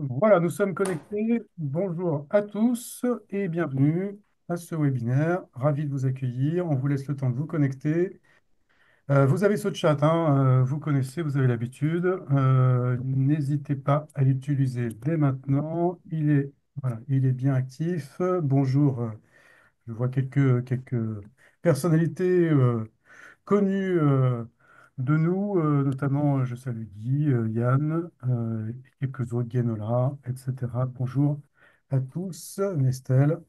Voilà, nous sommes connectés. Bonjour à tous et bienvenue à ce webinaire. Ravi de vous accueillir. On vous laisse le temps de vous connecter. Vous avez ce chat, hein, vous connaissez, vous avez l'habitude. N'hésitez pas à l'utiliser dès maintenant. Voilà, il est bien actif. Bonjour, je vois quelques personnalités connus de nous, notamment je salue Guy, Yann, et quelques autres, Guénola, etc. Bonjour à tous, Nestel.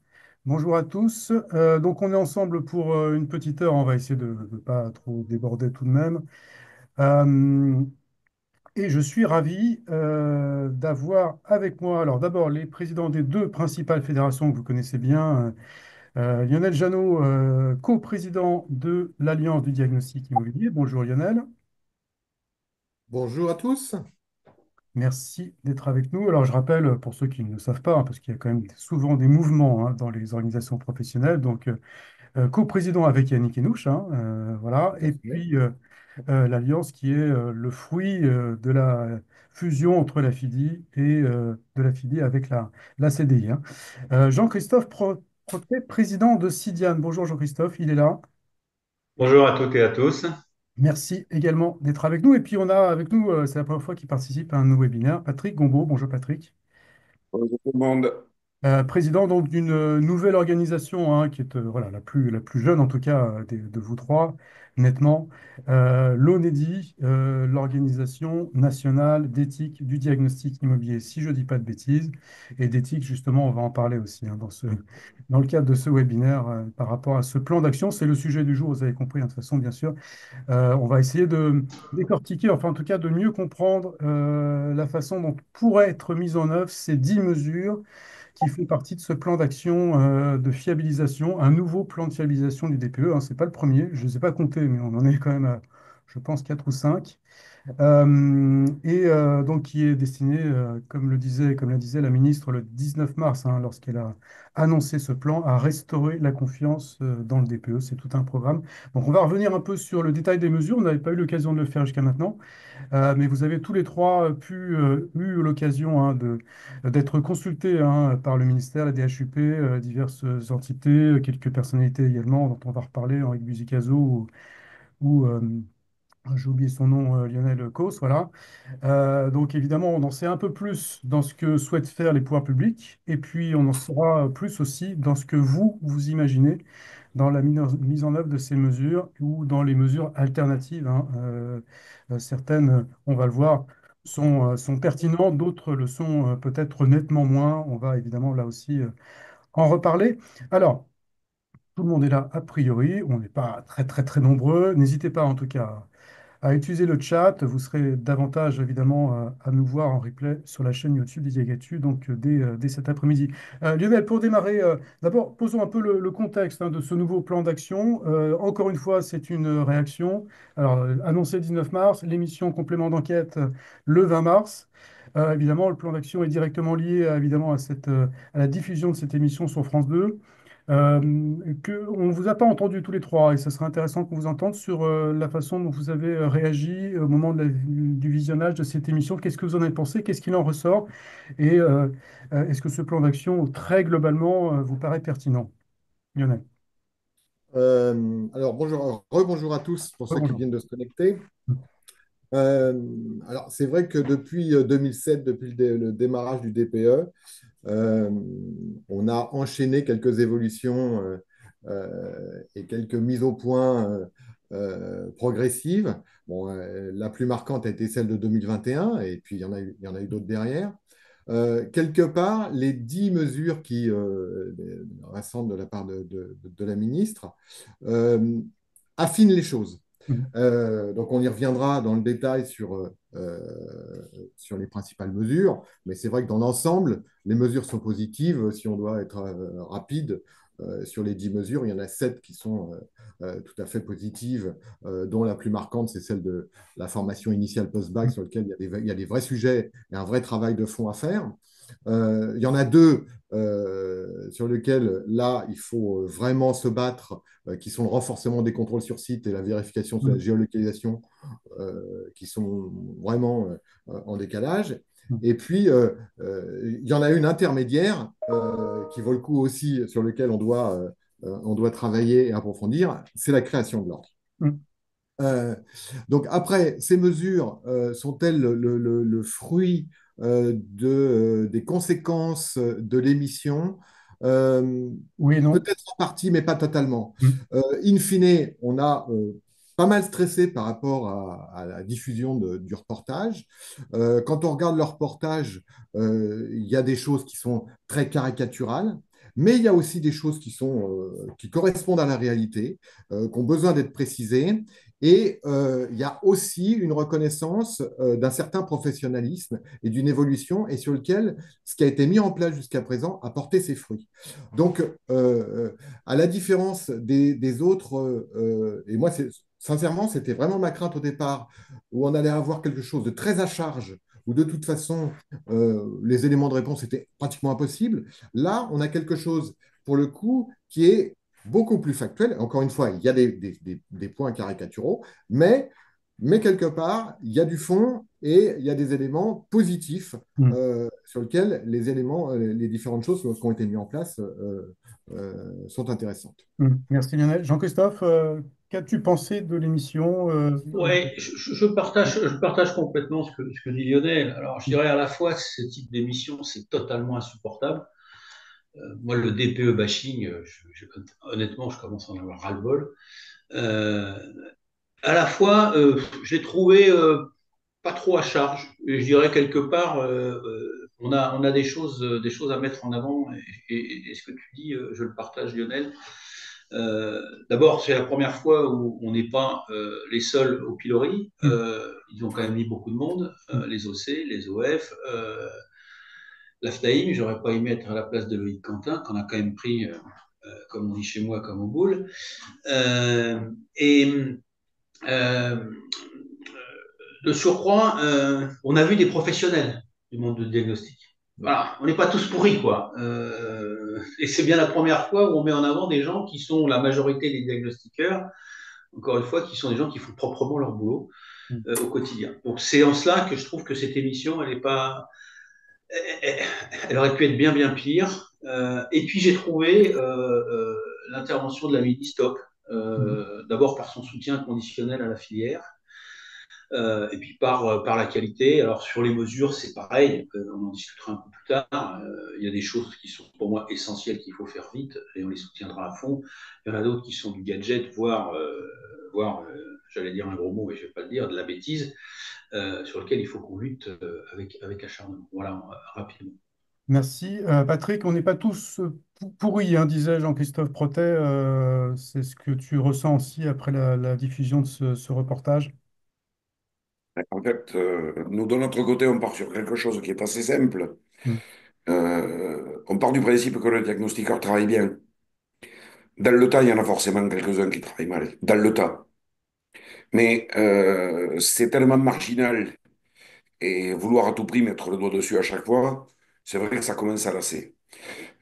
Bonjour à tous. Donc on est ensemble pour une petite heure, on va essayer de ne pas trop déborder tout de même. Euh, et je suis ravi d'avoir avec moi, alors d'abord les présidents des deux principales fédérations que vous connaissez bien, Lionel Jeannot, co-président de l'Alliance du diagnostic immobilier. Bonjour Lionel. Bonjour à tous. Merci d'être avec nous. Alors, je rappelle, pour ceux qui ne le savent pas, hein, parce qu'il y a quand même souvent des mouvements dans les organisations professionnelles, donc co-président avec Yannick Henouche, hein, voilà, Tout à et fait. puis l'Alliance qui est le fruit de la fusion entre la FIDI et de la FIDI avec la CDI, hein. Jean-Christophe Proctet, président de Sidiane. Bonjour Jean-Christophe, il est là. Bonjour à toutes et à tous. Merci également d'être avec nous. Et puis on a avec nous, c'est la première fois qu'il participe à un de nos webinaires, Patrick Gombeau. Bonjour Patrick. Bonjour tout le monde. Président donc d'une nouvelle organisation hein, qui est voilà, la plus jeune en tout cas de vous trois, nettement, l'ONEDI, l'Organisation nationale d'éthique du diagnostic immobilier, si je ne dis pas de bêtises, et d'éthique justement, on va en parler aussi hein, dans le cadre de ce webinaire par rapport à ce plan d'action. C'est le sujet du jour, vous avez compris hein, de toute façon, bien sûr. On va essayer de décortiquer, enfin en tout cas de mieux comprendre la façon dont pourraient être mises en œuvre ces 10 mesures qui font partie de ce plan d'action de fiabilisation, un nouveau plan de fiabilisation du DPE, hein. Ce n'est pas le premier, je ne les ai pas comptés, mais on en est quand même à, je pense, 4 ou 5. Donc qui est destiné, comme la disait la ministre le 19 mars, hein, lorsqu'elle a annoncé ce plan, à restaurer la confiance dans le DPE. C'est tout un programme. Donc on va revenir un peu sur le détail des mesures. On n'avait pas eu l'occasion de le faire jusqu'à maintenant. Mais vous avez tous les trois eu l'occasion hein, d'être consultés hein, par le ministère, la DHUP, diverses entités, quelques personnalités également, dont on va reparler, Henri Buzicazo ou j'ai oublié son nom, Lionel Causse, voilà. Donc évidemment, on en sait un peu plus dans ce que souhaitent faire les pouvoirs publics, et puis on en saura plus aussi dans ce que vous imaginez dans la mise en œuvre de ces mesures ou dans les mesures alternatives, hein. Certaines, on va le voir, sont pertinentes, d'autres le sont peut-être nettement moins. On va évidemment là aussi en reparler. Alors, tout le monde est là a priori, on n'est pas très très très nombreux. N'hésitez pas en tout cas à utiliser le chat. Vous serez davantage évidemment à nous voir en replay sur la chaîne YouTube d'Idiagatu, donc dès cet après-midi. Lionel, pour démarrer, d'abord posons un peu le contexte hein, de ce nouveau plan d'action. Encore une fois, c'est une réaction. Alors, annoncé le 19 mars, l'émission complément d'enquête le 20 mars. Évidemment, le plan d'action est directement lié évidemment à la diffusion de cette émission sur France 2. On ne vous a pas entendu tous les trois et ce serait intéressant qu'on vous entende sur la façon dont vous avez réagi au moment du visionnage de cette émission. Qu'est-ce que vous en avez pensé? Qu'est-ce qu'il en ressort? Et est-ce que ce plan d'action, très globalement, vous paraît pertinent? Lionel. Alors bonjour, rebonjour à tous pour ceux qui Bonjour. viennent de se connecter. Euh, alors c'est vrai que depuis 2007, depuis le démarrage du DPE, euh, on a enchaîné quelques évolutions et quelques mises au point progressives. Bon, la plus marquante a été celle de 2021 et puis il y en a eu d'autres derrière. Quelque part, les 10 mesures qui récentes de la part de la ministre euh, affinent les choses. Mhm. Donc, on y reviendra dans le détail sur les principales mesures, mais c'est vrai que dans l'ensemble, les mesures sont positives. Si on doit être rapide sur les 10 mesures, il y en a 7 qui sont tout à fait positives, dont la plus marquante, c'est celle de la formation initiale post-bac, sur laquelle il y a des vrais sujets et un vrai travail de fond à faire. Il y en a deux sur lesquels, là, il faut vraiment se battre, qui sont le renforcement des contrôles sur site et la vérification de la Mhm. géolocalisation, qui sont vraiment en décalage. Mm. Et puis, il y en a une intermédiaire qui vaut le coup aussi, sur lequel on doit travailler et approfondir, c'est la création de l'ordre. Mm. Euh, donc après, ces mesures sont-elles le fruit des conséquences de l'émission? Euh, Oui et non. Peut-être en partie, mais pas totalement. Mm. In fine, on a pas mal stressé par rapport à la diffusion du reportage. Quand on regarde le reportage, il y a des choses qui sont très caricaturales, mais il y a aussi des choses qui correspondent à la réalité, qui ont besoin d'être précisées. Et il y a aussi une reconnaissance d'un certain professionnalisme et d'une évolution, et sur lequel ce qui a été mis en place jusqu'à présent a porté ses fruits. Donc, à la différence des autres, et moi, sincèrement, c'était vraiment ma crainte au départ, où on allait avoir quelque chose de très à charge, où de toute façon, les éléments de réponse étaient pratiquement impossibles. Là, on a quelque chose, pour le coup, qui est beaucoup plus factuel. Encore une fois, il y a des points caricaturaux, mais quelque part, il y a du fond et il y a des éléments positifs Mm. sur lesquels les différentes choses qui ont été mises en place sont intéressantes. Mm. Merci Lionel. Jean-Christophe, qu'as-tu pensé de l'émission Ouais, je partage complètement ce que dit Lionel. Alors, je dirais à la fois, ce type d'émission, c'est totalement insupportable. Moi, le DPE bashing, honnêtement, je commence à en avoir ras-le-bol. Euh, à la fois, je l'ai trouvé pas trop à charge. Et je dirais quelque part, on a des choses à mettre en avant. Et ce que tu dis, je le partage, Lionel. D'abord, c'est la première fois où on n'est pas les seuls au pilori. mm. Ils ont quand même mis beaucoup de monde, Mm. les OC, les OF, l'AFTAIM. J'aurais pas aimé être à la place de Loïc Quentin, qu'on a quand même pris, comme on dit chez moi, comme au boule. Euh, et euh, de surcroît, on a vu des professionnels du monde du diagnostic. Voilà, on n'est pas tous pourris, quoi. Et c'est bien la première fois où on met en avant des gens qui sont la majorité des diagnostiqueurs, encore une fois, qui sont des gens qui font proprement leur boulot Mm. au quotidien. Donc c'est en cela que je trouve que cette émission, elle est pas, elle aurait pu être bien bien pire. Et puis j'ai trouvé l'intervention de la ministre top, Mm. d'abord par son soutien conditionnel à la filière, et puis par la qualité. Alors sur les mesures, c'est pareil, on en discutera un peu plus tard. Il y a des choses qui sont pour moi essentielles qu'il faut faire vite et on les soutiendra à fond. Il y en a d'autres qui sont du gadget, voire j'allais dire un gros mot, mais je ne vais pas le dire, de la bêtise, sur lequel il faut qu'on lutte avec acharnement. Voilà, rapidement. Merci. Patrick, on n'est pas tous pourris, hein, disait Jean-Christophe Protet. C'est ce que tu ressens aussi après la diffusion de ce reportage. En fait, nous, de notre côté, on part sur quelque chose qui est assez simple. Mm. On part du principe que le diagnostiqueur travaille bien. Dans le tas, il y en a forcément quelques-uns qui travaillent mal. Dans le tas. Mais c'est tellement marginal et vouloir à tout prix mettre le doigt dessus à chaque fois, c'est vrai que ça commence à lasser.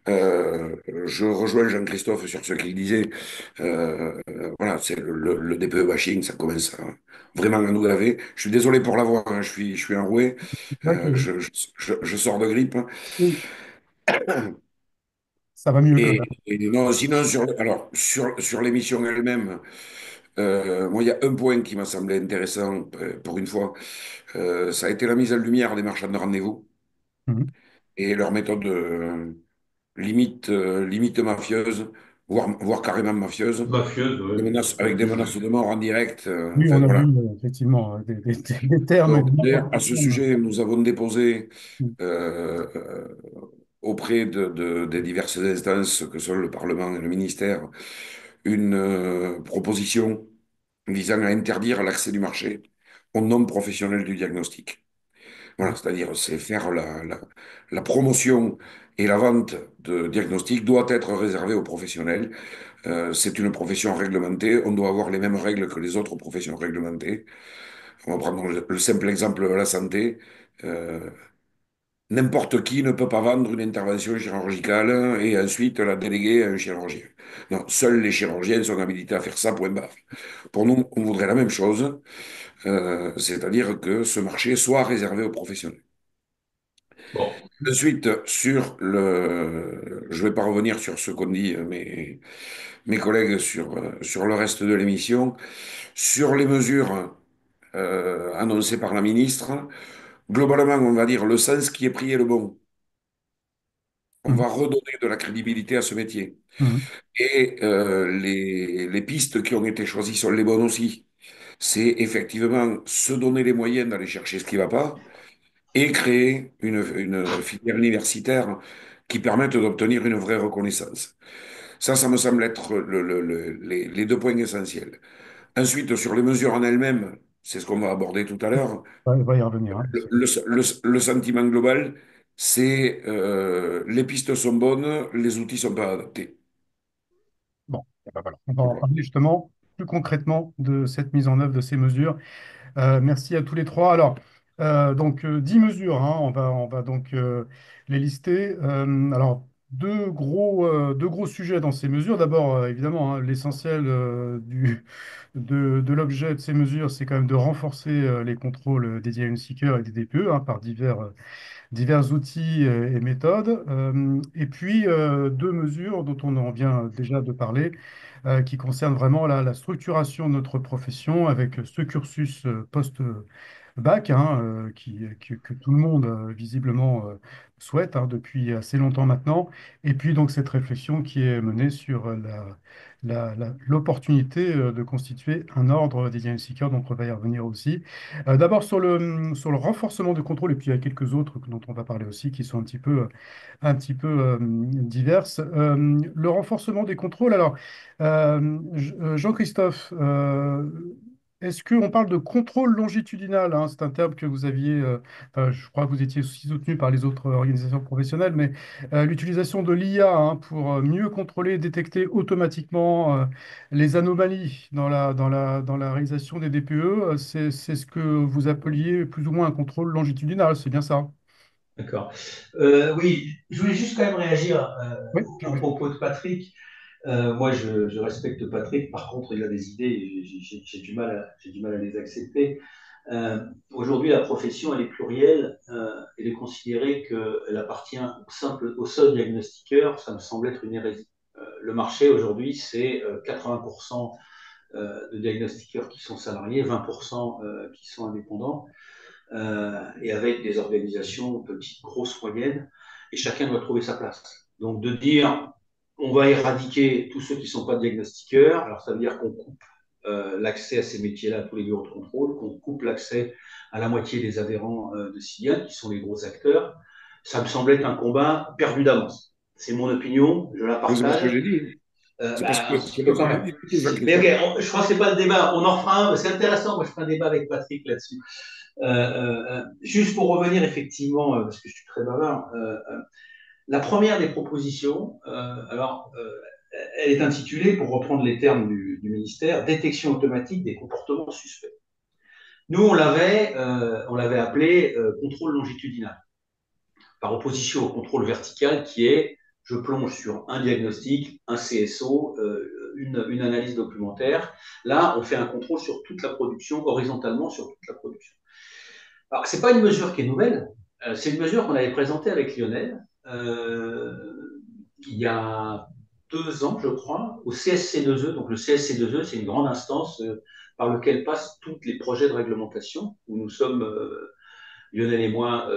Je rejoins Jean-Christophe sur ce qu'il disait. Voilà, c'est le DPE bashing, ça commence vraiment à nous laver. Je suis désolé pour la voix, hein, je suis enroué. C'est vrai que Je sors de grippe. oui, ça va mieux quand même. Et non, sinon, sur l'émission elle-même, moi, il y a un point qui m'a semblé intéressant pour une fois. Ça a été la mise en lumière des marchands de rendez-vous Mhm. et leur méthode limite mafieuse, voire carrément mafieuse, Mafieuse, avec des menaces de mort en direct. Oui, Enfin, on a vu voilà. effectivement des termes et Donc, des d'ailleurs, montants à de ce termes. sujet, nous avons déposé Mm. euh, euh, auprès des diverses instances que sont le Parlement et le ministère une proposition visant à interdire l'accès du marché aux non-professionnels du diagnostic. Voilà, c'est-à-dire, c'est faire la promotion et la vente de diagnostic doit être réservée aux professionnels. C'est une profession réglementée, on doit avoir les mêmes règles que les autres professions réglementées. On va prendre le simple exemple de la santé. Euh, N'importe qui ne peut pas vendre une intervention chirurgicale et ensuite la déléguer à un chirurgien. Non, seuls les chirurgiens sont habilités à faire ça, point barre. Pour nous, on voudrait la même chose, c'est-à-dire que ce marché soit réservé aux professionnels. Bon, Ensuite, je ne vais pas revenir sur ce qu'ont dit mes collègues sur le reste de l'émission. Sur les mesures annoncées par la ministre, globalement, on va dire le sens qui est pris est le bon. On Mhm. va redonner de la crédibilité à ce métier. Mhm. Et les pistes qui ont été choisies sont les bonnes aussi. C'est effectivement se donner les moyens d'aller chercher ce qui ne va pas et créer une filière universitaire qui permette d'obtenir une vraie reconnaissance. Ça me semble être les deux points essentiels. Ensuite, sur les mesures en elles-mêmes, c'est ce qu'on va aborder tout à l'heure, Ouais, on va y revenir, hein, bien le, sûr. le sentiment global, c'est les pistes sont bonnes, les outils sont pas adaptés. Bon, eh ben voilà. On va en Voilà. parler justement plus concrètement de cette mise en œuvre de ces mesures. Merci à tous les trois. Alors, 10 mesures, hein, on va donc les lister. Alors, deux gros sujets dans ces mesures. D'abord, évidemment, hein, l'essentiel de l'objet de ces mesures, c'est quand même de renforcer les contrôles des diagnostiqueurs et des DPE, hein, par divers outils et méthodes. Et puis, deux mesures dont on en vient déjà de parler, qui concernent vraiment la structuration de notre profession avec ce cursus post-bac, hein, que tout le monde visiblement souhaite, hein, depuis assez longtemps maintenant. Et puis donc cette réflexion qui est menée sur l'opportunité de constituer un ordre des diagnostiqueurs, donc on va y revenir aussi. D'abord sur le renforcement du contrôle, et puis il y a quelques autres dont on va parler aussi qui sont un petit peu diverses. Le renforcement des contrôles, alors Jean-Christophe, est-ce qu'on parle de contrôle longitudinal, hein? C'est un terme que vous aviez, enfin, je crois que vous étiez aussi soutenu par les autres organisations professionnelles, mais l'utilisation de l'IA, hein, pour mieux contrôler et détecter automatiquement les anomalies dans la réalisation des DPE, c'est ce que vous appeliez plus ou moins un contrôle longitudinal, c'est bien ça? d'accord. Oui, je voulais juste quand même réagir Oui, aux oui. propos de Patrick. Moi, je respecte Patrick. Par contre, il a des idées et j'ai du mal à les accepter. Aujourd'hui, la profession, elle est plurielle. Et de considérer qu'elle appartient au seul diagnostiqueur, ça me semble être une hérésie. Le marché aujourd'hui, c'est 80% de diagnostiqueurs qui sont salariés, 20% qui sont indépendants, et avec des organisations petites, grosses, moyennes, et chacun doit trouver sa place. Donc de dire on va éradiquer tous ceux qui ne sont pas diagnostiqueurs, alors ça veut dire qu'on coupe l'accès à ces métiers-là à tous les bureaux de contrôle, qu'on coupe l'accès à la moitié des adhérents de Siliane, qui sont les gros acteurs. Ça me semble être un combat perdu d'avance. C'est mon opinion, je la C'est pas ce que partage. j'ai dit. Un C'est peu pas ce quand que j'ai même. dit du tout, Mais Jean-Christophe. ok, je crois que c'est pas le débat. On en fera un. C'est intéressant. Moi, je ferai un débat avec Patrick là-dessus. Juste pour revenir effectivement, parce que je suis très bavard, la première des propositions, elle est intitulée, pour reprendre les termes du ministère, détection automatique des comportements suspects. Nous, on l'avait appelé contrôle longitudinal, par opposition au contrôle vertical qui est je plonge sur un diagnostic, un CSO, une analyse documentaire. Là, on fait un contrôle sur toute la production, horizontalement sur toute la production. Alors, ce n'est pas une mesure qui est nouvelle, c'est une mesure qu'on avait présentée avec Lionel il y a 2 ans, je crois, au CSC2E. Donc, le CSC2E, c'est une grande instance par laquelle passent tous les projets de réglementation, où nous sommes, Lionel et moi,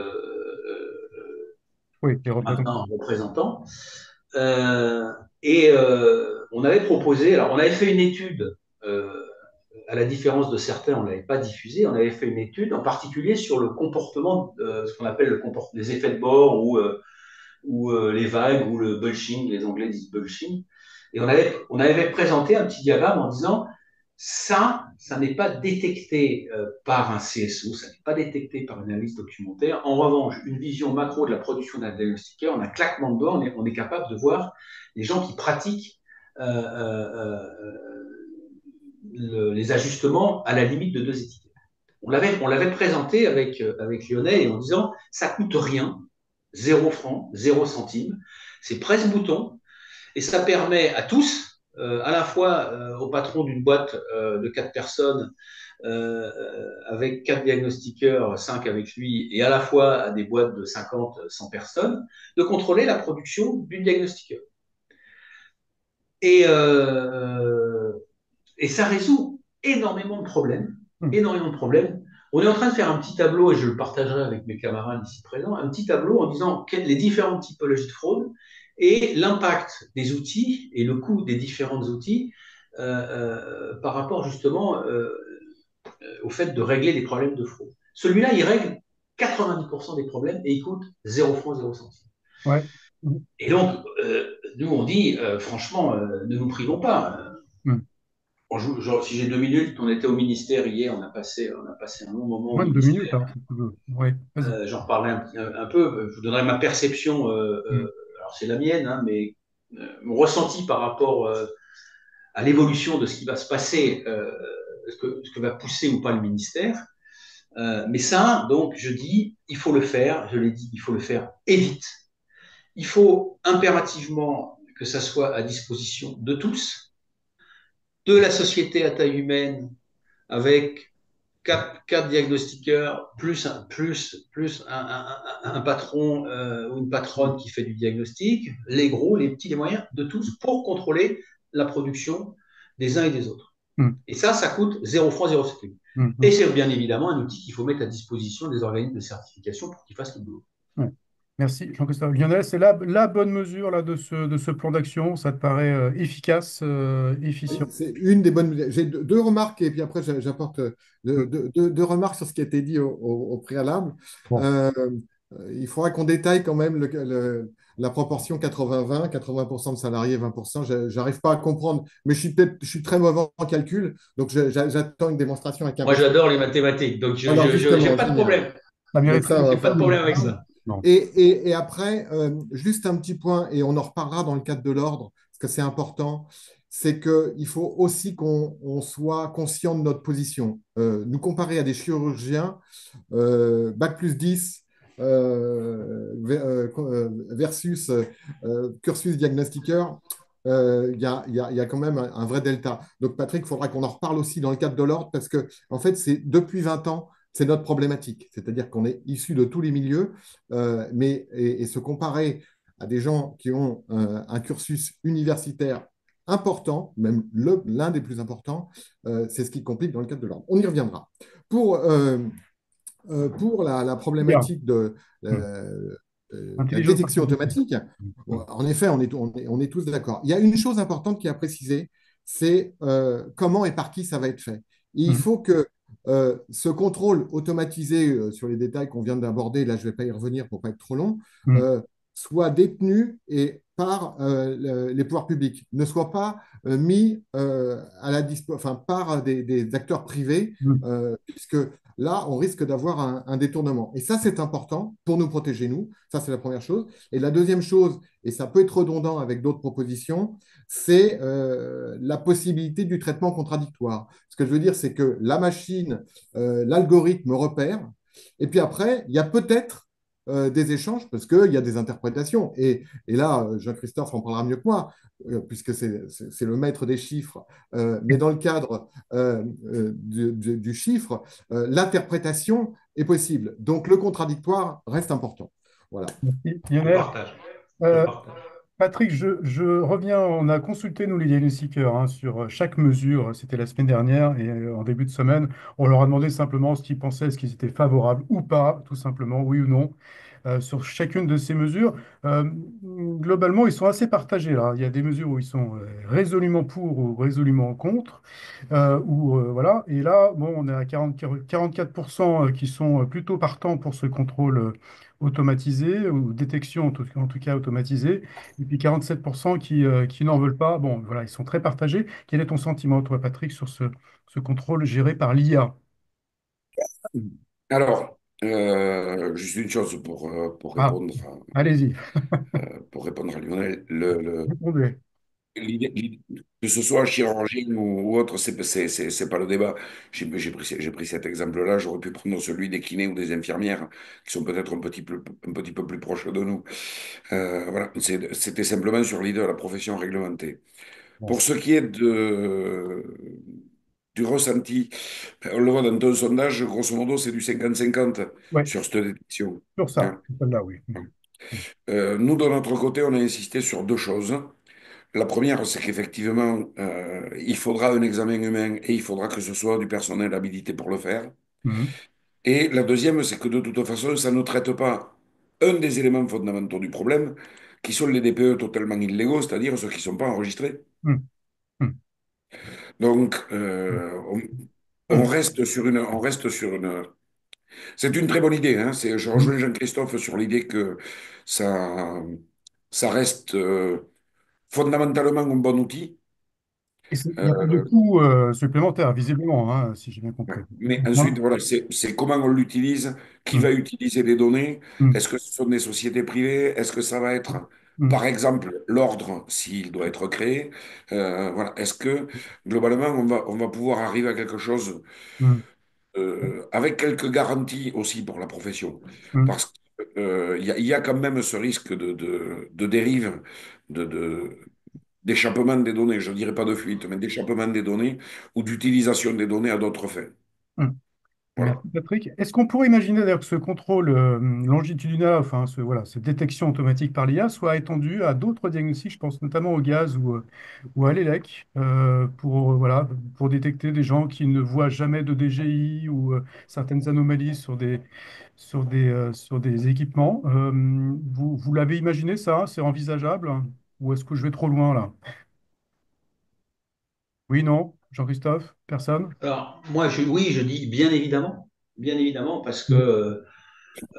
Oui, les représentants. maintenant représentants. On avait proposé, alors on avait fait une étude, à la différence de certains, on ne l'avait pas diffusée, on avait fait une étude en particulier sur le comportement, ce qu'on appelle les effets de bord ou les vagues ou le bulging, les Anglais disent bulging. Et on avait présenté un petit diagramme en disant ça n'est pas détecté par un CSO, ça n'est pas détecté par une analyse documentaire. En revanche, une vision macro de la production d'un diagnostiqueur, en un claquement de doigts, on est capable de voir les gens qui pratiquent euh, euh, les ajustements à la limite de 2 étiquettes. On l'avait présenté avec Lionel en disant ça coûte rien, 0 francs, 0 centimes, c'est presse-bouton, et ça permet à tous à la fois au patron d'une boîte de 4 personnes avec 4 diagnostiqueurs, 5 avec lui, et à la fois à des boîtes de 50, 100 personnes, de contrôler la production du diagnostiqueur. Et, euh, et ça résout énormément de problèmes, Hmm. énormément de problèmes. On est en train de faire un petit tableau, et je le partagerai avec mes camarades ici présents, un petit tableau en disant les différentes typologies de fraude et l'impact des outils et le coût des différents outils par rapport justement au fait de régler les problèmes de fraude. Celui-là, il règle 90% des problèmes et il coûte 0 francs, 0 centimes. Ouais. Hmm. Et donc, nous, on dit, franchement, ne nous privons pas. Hmm. Si j'ai 2 minutes, on était au ministère hier, on a passé un long moment au Moins de 2 minutes, ministère. hein, si tu veux. Ouais, vas-y. J'en reparlerai un peu. Je vous donnerai ma perception. Hmm. Alors c'est la mienne, hein, mais mon ressenti par rapport à l'évolution de ce qui va se passer, ce que va pousser ou pas le ministère. Mais ça, donc, je dis, il faut le faire. Je l'ai dit, il faut le faire et vite. Il faut impérativement que ça soit à disposition de tous, de la société à taille humaine, avec quatre diagnostiqueurs, plus un patron ou une patronne qui fait du diagnostic, les gros, les petits, les moyens, de tous, pour contrôler la production des uns et des autres. Hmm. Et ça coûte 0 francs, 0 centimes. Hmm. Et c'est bien évidemment un outil qu'il faut mettre à disposition des organismes de certification pour qu'ils fassent le boulot. Ouais. Merci, Jean-Christophe. Lionel, c'est la bonne mesure là, de ce plan d'action. Ça te paraît efficace, efficient? Oui, c'est une des bonnes. J'ai deux remarques et puis après j'apporte Hmm. deux remarques sur ce qui a été dit au préalable. Bon. Euh, il faudra qu'on détaille quand même la proportion 80-20, 80% de salariés, 20%. J'arrive pas à comprendre, mais je suis très mauvais en calcul, donc j'attends une démonstration avec Moi, impatience. j'adore les mathématiques, donc je Alors n'ai justement, pas de génial. problème. Ça Donc mériterait ça, une J'ai pas de problème avec discussion. ça. Non. et après, juste un petit point, et on en reparlera dans le cadre de l'ordre, parce que c'est important, c'est qu'il faut aussi qu'on soit conscient de notre position. Nous comparer à des chirurgiens, bac+10 versus cursus diagnostiqueur, il y a quand même un vrai delta. Donc Patrick, il faudra qu'on en reparle aussi dans le cadre de l'ordre, parce que en fait, c'est depuis 20 ans, c'est notre problématique. C'est-à-dire qu'on est issu de tous les milieux, et se comparer à des gens qui ont un cursus universitaire important, même l'un des plus importants, c'est ce qui complique dans le cadre de l'ordre. On y reviendra. Pour, pour la Bien. problématique de Hmm. la Intelligence détection artificielle. automatique, Hmm. en effet, on est tous d'accord. Il y a une chose importante qui a précisé, c'est comment et par qui ça va être fait. Il Hmm. faut que ce contrôle automatisé sur les détails qu'on vient d'aborder, là je ne vais pas y revenir pour ne pas être trop long, Hmm. soit détenu et par les pouvoirs publics, ne soit pas mis à la enfin, par des acteurs privés, Hmm. puisque là, on risque d'avoir un détournement. Et ça, c'est important pour nous protéger, nous. Ça, c'est la première chose. Et la deuxième chose, et ça peut être redondant avec d'autres propositions, c'est la possibilité du traitement contradictoire. Ce que je veux dire, c'est que la machine, l'algorithme repère, et puis après, il y a peut-être des échanges parce qu'il y a des interprétations. Et là, Jean-Christophe en parlera mieux que moi, puisque c'est le maître des chiffres. Mais dans le cadre du chiffre, l'interprétation est possible. Donc le contradictoire reste important. Voilà. Merci, Je Lionel. partage. Je Euh, partage. Patrick, je reviens. On a consulté, nous, les diagnostiqueurs, hein, sur chaque mesure. C'était la semaine dernière et en début de semaine, on leur a demandé simplement ce qu'ils pensaient, est-ce qu'ils étaient favorables ou pas, tout simplement, oui ou non, sur chacune de ces mesures. Globalement, ils sont assez partagés là. Il y a des mesures où ils sont résolument pour ou résolument contre. Voilà. Et là, bon, on est à 44% qui sont plutôt partants pour ce contrôle automatisé ou détection en tout cas automatisée. Et puis 47% qui n'en veulent pas. Bon, voilà, ils sont très partagés. Quel est ton sentiment, toi, Patrick, sur ce contrôle géré par l'IA? Alors, juste une chose Ah, allez-y, pour répondre à Lionel. répondez. Que ce soit chirurgien ou autre, c'est pas le débat. J'ai pris cet exemple-là, j'aurais pu prendre celui des kinés ou des infirmières, qui sont peut-être un petit peu plus proches de nous. Voilà, c'était simplement sur l'idée de la profession réglementée. Bon. Pour ce qui est du ressenti, on le voit dans ton sondage, grosso modo, c'est du 50-50 Ouais, sur cette détection. sur ça, Hein. sur celle-là, oui. Nous, de notre côté, on a insisté sur deux choses. La première, c'est qu'effectivement, il faudra un examen humain et il faudra que ce soit du personnel habilité pour le faire. Mhm. Et la deuxième, c'est que de toute façon, ça ne traite pas un des éléments fondamentaux du problème, qui sont les DPE totalement illégaux, c'est-à-dire ceux qui ne sont pas enregistrés. Mhm. Mhm. Donc, on Mhm. reste sur on reste sur une. C'est une très bonne idée, hein. Je Mhm. rejoins Jean-Christophe sur l'idée que ça, ça reste fondamentalement un bon outil. Et il n'y a pas de Euh, coût supplémentaire, visiblement, hein, si j'ai bien Ouais. compris. Mais Hein. ensuite, voilà, c'est comment on l'utilise, qui Mhm. va utiliser les données. Mhm. Est-ce que ce sont des sociétés privées? Est-ce que ça va être, Mhm. par exemple, l'ordre, s'il doit être créé? Voilà. Est-ce que, globalement, on va pouvoir arriver à quelque chose Mhm. avec quelques garanties aussi pour la profession? Mhm. Parce il y a quand même ce risque de dérive, d'échappement des données. Je ne dirais pas de fuite, mais d'échappement des données ou d'utilisation des données à d'autres fins. Mhm. Merci Voilà. Patrick. Est-ce qu'on pourrait imaginer d'ailleurs que ce contrôle longitudinal, enfin voilà, cette détection automatique par l'IA soit étendue à d'autres diagnostics, je pense notamment au gaz ou à l'ELEC, voilà, pour détecter des gens qui ne voient jamais de DGI ou certaines anomalies sur des équipements. Vous l'avez imaginé ça? C'est envisageable? Ou est-ce que je vais trop loin là? Oui, non? Jean-Christophe? Personne? Alors, moi, oui, je dis bien évidemment, parce que Mm.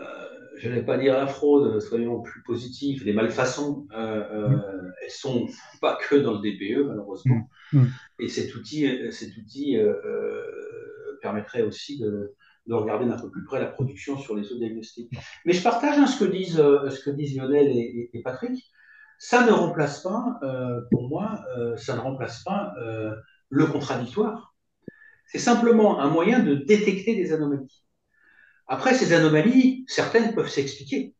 je n'allais pas dire la fraude, soyons plus positifs, les malfaçons, Mm. elles sont pas que dans le DPE, Mm. malheureusement. Mm. Et cet outil permettrait aussi de regarder d'un peu plus près la production sur les autres diagnostics. Mais je partage ce que disent Lionel et Patrick. Ça ne remplace pas, pour moi, ça ne remplace pas le contradictoire. C'est simplement un moyen de détecter des anomalies. Après, ces anomalies, certaines peuvent s'expliquer.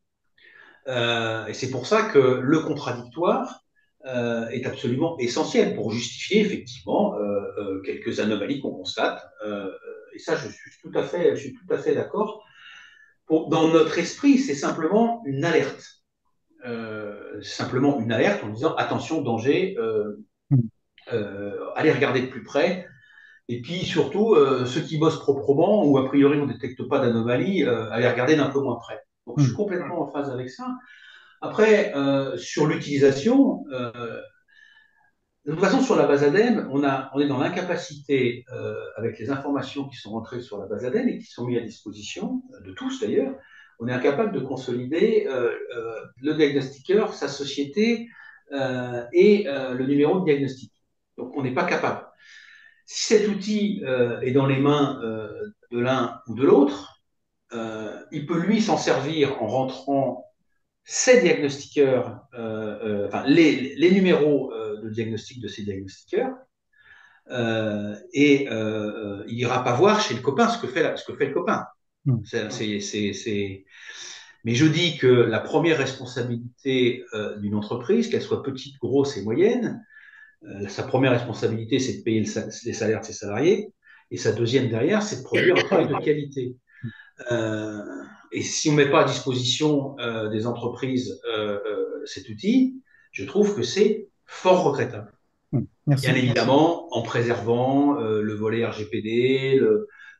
Et c'est pour ça que le contradictoire est absolument essentiel pour justifier effectivement quelques anomalies qu'on constate. Et ça, je suis tout à fait d'accord. Dans notre esprit, c'est simplement une alerte. Simplement une alerte en disant attention, danger, Mm. allez regarder de plus près. Et puis surtout, ceux qui bossent proprement ou a priori on ne détecte pas d'anomalie, allez regarder d'un peu moins près. Donc je suis Mm. complètement en phase avec ça. Après, sur l'utilisation, de toute façon, sur la base ADEME, on est dans l'incapacité, avec les informations qui sont rentrées sur la base ADEME et qui sont mises à disposition, de tous d'ailleurs, on est incapable de consolider le diagnostiqueur, sa société et le numéro de diagnostic. Donc on n'est pas capable. Si cet outil est dans les mains de l'un ou de l'autre, il peut lui s'en servir en rentrant ces diagnostiqueurs, enfin les numéros de diagnostic de ces diagnostiqueurs, et il n'ira pas voir chez le copain ce que fait le copain. Mm. Mais je dis que la première responsabilité d'une entreprise, qu'elle soit petite, grosse et moyenne, sa première responsabilité, c'est de payer les salaires de ses salariés, et sa deuxième derrière, c'est de produire un travail de qualité. Euh, et si on ne met pas à disposition des entreprises cet outil, je trouve que c'est fort regrettable. Mm. Merci. Bien évidemment, en préservant le volet RGPD,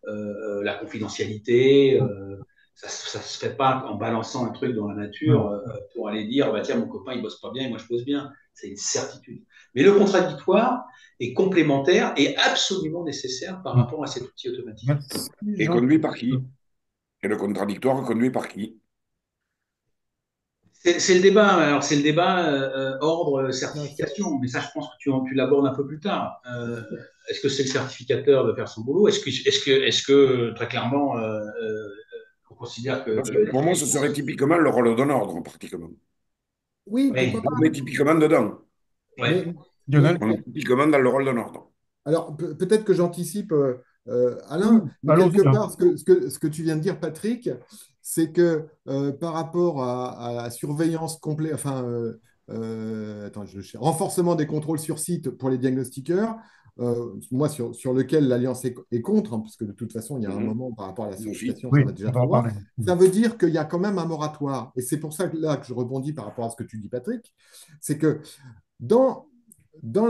la confidentialité. Ça ne se fait pas en balançant un truc dans la nature Mm. pour aller dire bah, tiens, mon copain, il bosse pas bien et moi, je bosse bien. C'est une certitude. Mais le contradictoire est complémentaire et absolument nécessaire par Mm. rapport à cet outil automatique. Merci, Et Jean. conduit par qui? Et le contradictoire conduit par qui? C'est le débat. Alors, c'est le débat ordre certification, mais ça, je pense que tu l'abordes un peu plus tard. Est-ce que c'est le certificateur de faire son boulot? Est-ce que très clairement, on considère que Parce que pour moi, ce serait typiquement le rôle d'un ordre, pratiquement. Oui, oui, pourquoi On pas. est typiquement dedans. ouais. Mais, Lionel? On est typiquement dans le rôle d'un ordre. alors, peut-être que j'anticipe, Alain, Oui, mais quelque allons-y, hein. part, ce que tu viens de dire, Patrick, c'est que par rapport à la surveillance complète, enfin, attends, renforcement des contrôles sur site pour les diagnostiqueurs. Moi, sur lequel l'Alliance est contre, hein, parce que de toute façon, il y a un Mhm. moment par rapport à la Nous aussi. certification, ça Oui, va déjà on va trop en loin. parler. Ça veut dire qu'il y a quand même un moratoire. Et c'est pour ça que là que je rebondis par rapport à ce que tu dis, Patrick. C'est que dans, dans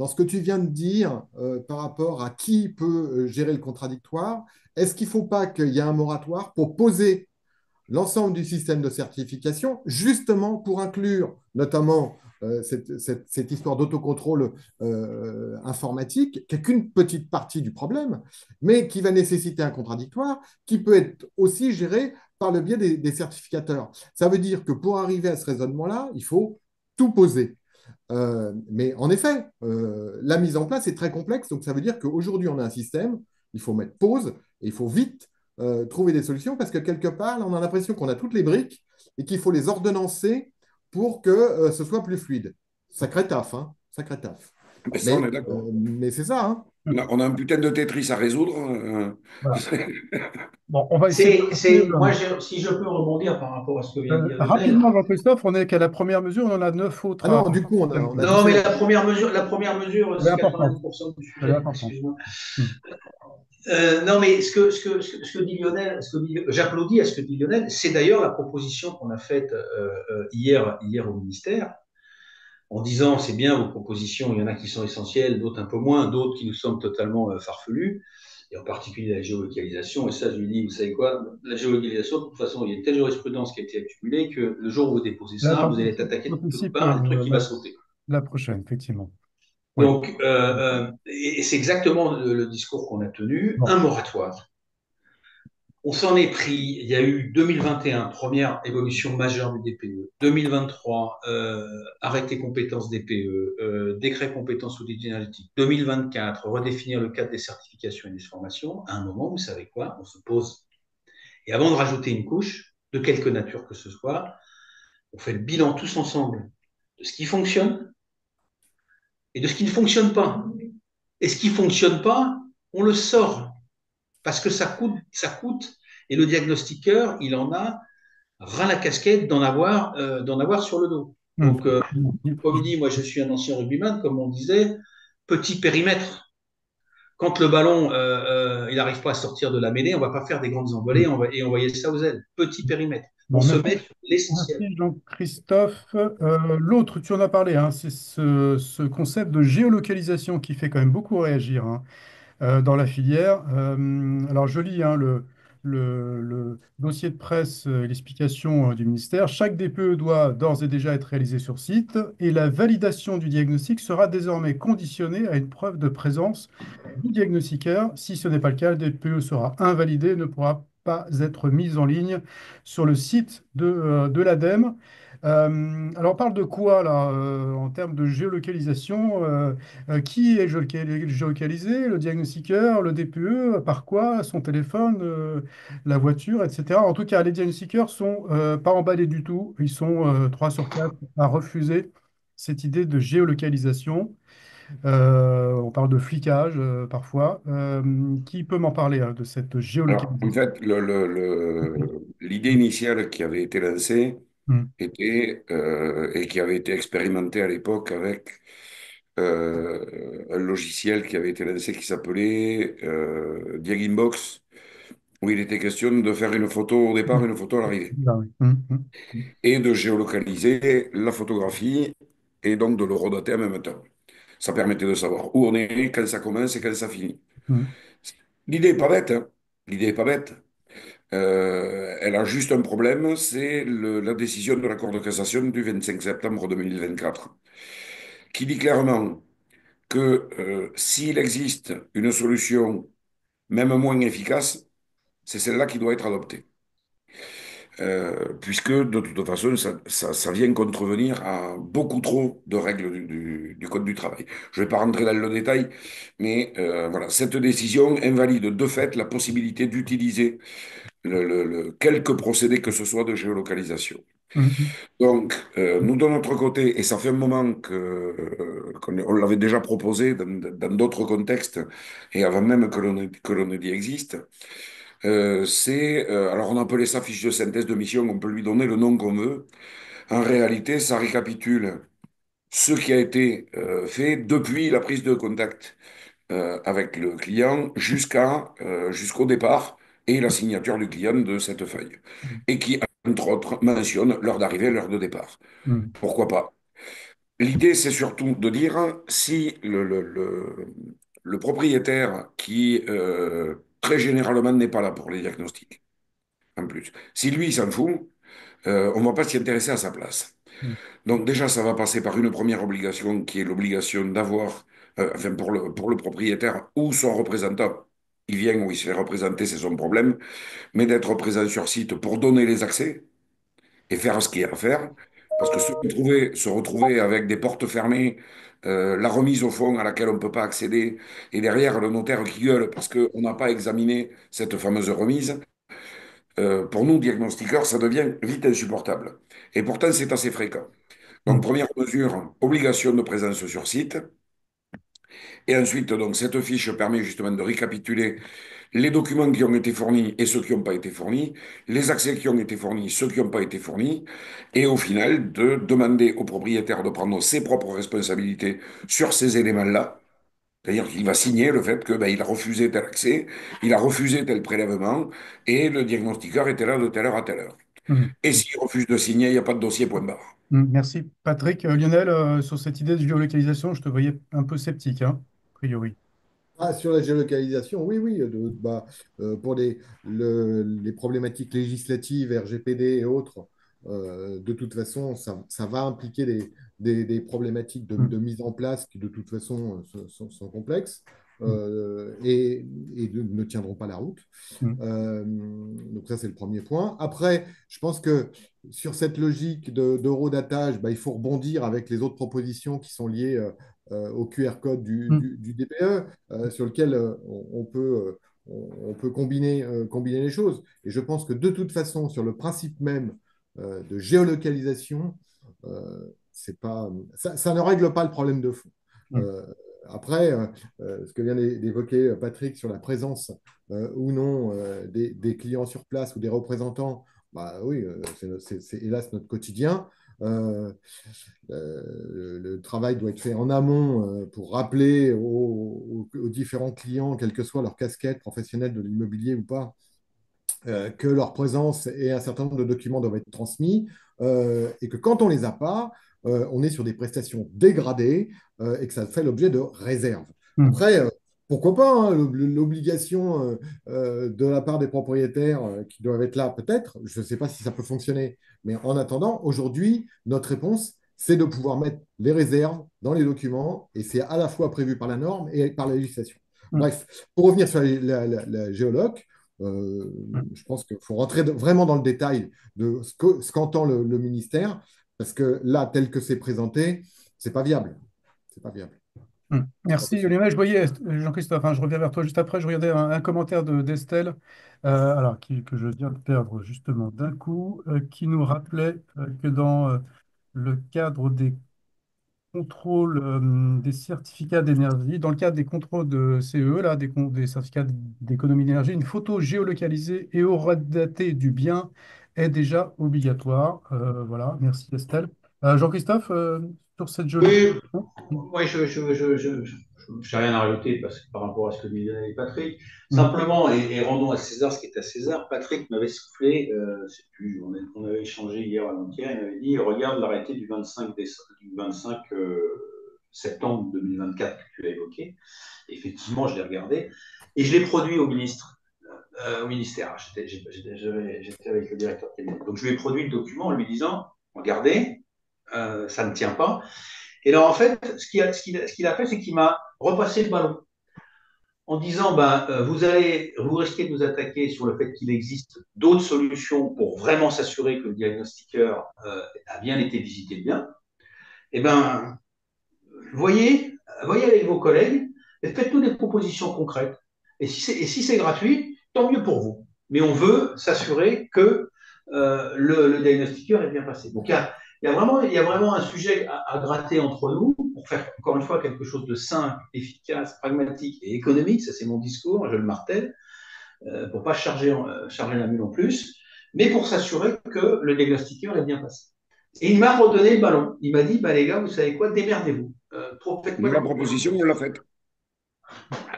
ce que tu viens de dire par rapport à qui peut gérer le contradictoire, est-ce qu'il ne faut pas qu'il y ait un moratoire pour poser l'ensemble du système de certification, justement pour inclure notamment cette histoire d'autocontrôle informatique, qui n'est qu'une petite partie du problème, mais qui va nécessiter un contradictoire, qui peut être aussi géré par le biais des certificateurs. Ça veut dire que pour arriver à ce raisonnement-là, il faut tout poser. Mais en effet, la mise en place est très complexe, donc ça veut dire qu'aujourd'hui, on a un système, il faut mettre pause et il faut vite trouver des solutions parce que quelque part, là, on a l'impression qu'on a toutes les briques et qu'il faut les ordonnancer pour que ce soit plus fluide. Sacré taf, hein, sacré taf. Mais ça, on est d'accord. Mais c'est ça, hein. On a un putain de Tetris à résoudre. Voilà. Bon, on va essayer de passer, Moi, si je peux rebondir par rapport à ce que vient de dire Lionel. rapidement, Jean-Christophe. On est qu'à la première mesure, on en a 9 Ah autres non, du coup, on a Non, mais 17. Elle est c'est importante. 90% du Elle est sujet. importante. Excuse-moi. Hmm. Non, mais ce que dit Lionel, j'applaudis à ce que dit Lionel. C'est d'ailleurs la proposition qu'on a faite hier au ministère, en disant c'est bien vos propositions, il y en a qui sont essentielles, d'autres un peu moins, d'autres qui nous semblent totalement farfelues, et en particulier la géolocalisation. Et ça, je lui dis, vous savez quoi, la géolocalisation, de toute façon, il y a une telle jurisprudence qui a été accumulée que le jour où vous déposez Là, ça, vous allez être attaqué de toutes t'anticipes, parts, et le truc qui va sauter. la prochaine, effectivement. Oui. Donc, et c'est exactement le discours qu'on a tenu, Bon. un moratoire. On s'en est pris, il y a eu 2021, première évolution majeure du DPE, 2023, arrêté compétences DPE, décret compétences outils énergétiques, 2024, redéfinir le cadre des certifications et des formations. À un moment, vous savez quoi, on se pose. Et avant de rajouter une couche, de quelque nature que ce soit, on fait le bilan tous ensemble de ce qui fonctionne et de ce qui ne fonctionne pas. Et ce qui ne fonctionne pas, on le sort parce que ça coûte. Et le diagnostiqueur, il en a ras la casquette d'en avoir sur le dos. Hmm. Donc, comme dit, moi je suis un ancien rugbyman, comme on disait, petit périmètre. Quand le ballon, il n'arrive pas à sortir de la mêlée, on ne va pas faire des grandes envolées et envoyer ça aux ailes. Petit périmètre. On Bon, se merci. met sur l'essentiel. Merci Jean-Christophe. L'autre, tu en as parlé, hein, c'est ce concept de géolocalisation qui fait quand même beaucoup réagir, hein, dans la filière. Alors, je lis, hein, le dossier de presse et l'explication du ministère. Chaque DPE doit d'ores et déjà être réalisé sur site et la validation du diagnostic sera désormais conditionnée à une preuve de présence du diagnostiqueur. Si ce n'est pas le cas, le DPE sera invalidé et ne pourra pas être mis en ligne sur le site de l'ADEME. Alors, on parle de quoi là en termes de géolocalisation? Qui est géolocalisé? Le diagnostiqueur, le DPE, par quoi? Son téléphone, la voiture, etc. En tout cas, les diagnostiqueurs sont pas emballés du tout. Ils sont 3 sur 4 à refuser cette idée de géolocalisation. On parle de flicage parfois. Qui peut m'en parler, hein, de cette Alors, en géolocalisation? fait, l'idée initiale qui avait été lancée Hmm. était, et qui avait été expérimentée à l'époque avec un logiciel qui avait été lancé qui s'appelait Diaginbox, où il était question de faire une photo au départ, une photo à l'arrivée, Ah oui. et de géolocaliser la photographie et donc de le redater en même temps. Ça permettait de savoir où on est, quand ça commence et quand ça finit. Hmm. L'idée est pas bête, hein. L'idée est pas bête. Elle a juste un problème, c'est la décision de la Cour de cassation du 25 septembre 2024, qui dit clairement que s'il existe une solution, même moins efficace, c'est celle-là qui doit être adoptée. Puisque de toute façon, ça vient contrevenir à beaucoup trop de règles du Code du travail. Je ne vais pas rentrer dans le détail, mais voilà, cette décision invalide de fait la possibilité d'utiliser quelque procédé que ce soit de géolocalisation. Hmm. Donc, nous, de notre côté, et ça fait un moment qu'on on l'avait déjà proposé dans d'autres contextes, et avant même que l'on y existe, alors on appelait ça fiche de synthèse de mission, on peut lui donner le nom qu'on veut. En réalité, ça récapitule ce qui a été fait depuis la prise de contact avec le client jusqu'au départ et la signature du client de cette feuille. Et qui, entre autres, mentionne l'heure d'arrivée et l'heure de départ. Mm. Pourquoi pas? L'idée, c'est surtout de dire si le propriétaire qui, très généralement, n'est pas là pour les diagnostics, en plus, si lui, il s'en fout, on ne va pas s'y intéresser à sa place. Mm. Donc déjà, ça va passer par une première obligation qui est l'obligation d'avoir, enfin pour le propriétaire ou son représentant, il vient ou il se fait représenter, c'est son problème, mais d'être présent sur site pour donner les accès et faire ce qu'il y a à faire. Parce que se retrouver avec des portes fermées, la remise au fond à laquelle on ne peut pas accéder, et derrière le notaire qui gueule parce qu'on n'a pas examiné cette fameuse remise, pour nous, diagnostiqueurs, ça devient vite insupportable. Et pourtant, c'est assez fréquent. Donc, Mm. première mesure, obligation de présence sur site. Et ensuite, donc, cette fiche permet justement de récapituler les documents qui ont été fournis et ceux qui n'ont pas été fournis, les accès qui ont été fournis, ceux qui n'ont pas été fournis, et au final, de demander au propriétaire de prendre ses propres responsabilités sur ces éléments-là. C'est-à-dire qu'il va signer le fait que, ben, il a refusé tel accès, il a refusé tel prélèvement, et le diagnostiqueur était là de telle heure à telle heure. Mm. Et s'il refuse de signer, il n'y a pas de dossier, point barre. Merci, Patrick. Lionel, sur cette idée de géolocalisation, je te voyais un peu sceptique, hein, a priori. Ah, sur la géolocalisation, oui, oui. Pour les problématiques législatives, RGPD et autres, de toute façon, ça va impliquer des problématiques Mm. de mise en place qui, de toute façon, sont complexes Mm. et ne tiendront pas la route. Mm. Donc ça, c'est le premier point. Après, je pense que sur cette logique d'eurodatage, bah, il faut rebondir avec les autres propositions qui sont liées au QR code Mm. du DPE, sur lequel on peut combiner les choses. Et je pense que de toute façon, sur le principe même de géolocalisation, c'est pas, ça ne règle pas le problème de fond. Mm. Euh, après, ce que vient d'évoquer Patrick sur la présence ou non des clients sur place ou des représentants, bah oui, c'est hélas notre quotidien. Euh, le travail doit être fait en amont pour rappeler aux différents clients, quelle que soit leur casquette professionnelle de l'immobilier ou pas, que leur présence et un certain nombre de documents doivent être transmis, et que quand on ne les a pas, on est sur des prestations dégradées et que ça fait l'objet de réserves. Mm. Après, pourquoi pas hein, l'obligation de la part des propriétaires qui doivent être là, peut-être, je ne sais pas si ça peut fonctionner, mais en attendant, aujourd'hui, notre réponse, c'est de pouvoir mettre les réserves dans les documents, et c'est à la fois prévu par la norme et par la législation. Mm. Bref, pour revenir sur la géoloc, euh, Mm. je pense qu'il faut rentrer vraiment dans le détail de ce qu'entend le ministère, parce que là, tel que c'est présenté, c'est pas viable. C'est pas viable. Mm. C'est pas Merci possible. Lionel. Je voyais, Jean-Christophe, hein, je reviens vers toi juste après. Je regardais un commentaire d'Estelle, que je viens de perdre justement d'un coup, qui nous rappelait que dans le cadre des contrôles des certificats d'énergie, dans le cadre des contrôles de CE, là, des certificats d'économie d'énergie, une photo géolocalisée et horodatée du bien est déjà obligatoire. Voilà, merci Estelle. Jean-Christophe, sur cette Oui, géolocalisation? moi, je n'ai rien à rajouter parce que par rapport à ce que dit Lionel et Patrick. Mm. Simplement, et rendons à César ce qui est à César, Patrick m'avait soufflé, je sais plus, on avait échangé hier ou avant-hier, il m'avait dit, regarde l'arrêté du 25, du 25 septembre 2024 que tu as évoqué. Et effectivement, je l'ai regardé et je l'ai produit au ministre. Au ministère, j'étais avec le directeur cabinet. Donc je lui ai produit le document en lui disant, regardez, ça ne tient pas. Et là, en fait, ce qu'il a fait, c'est qu'il m'a repassé le ballon en disant ben, vous risquez de nous attaquer sur le fait qu'il existe d'autres solutions pour vraiment s'assurer que le diagnostiqueur a bien été visité bien. Eh bien, voyez avec vos collègues et faites-nous des propositions concrètes. Et si c'est gratuit, tant mieux pour vous. Mais on veut s'assurer que le diagnostiqueur est bien passé. Donc il y a vraiment un sujet à gratter entre nous pour faire encore une fois quelque chose de simple, efficace, pragmatique et économique. Ça c'est mon discours, je le martèle, pour ne pas charger la mule en plus, mais pour s'assurer que le diagnostiqueur est bien passé. Et il m'a redonné le ballon. Il m'a dit, bah, les gars, vous savez quoi, démerdez-vous. Faites-moi Nous, une la proposition, proposition. on l'a faite.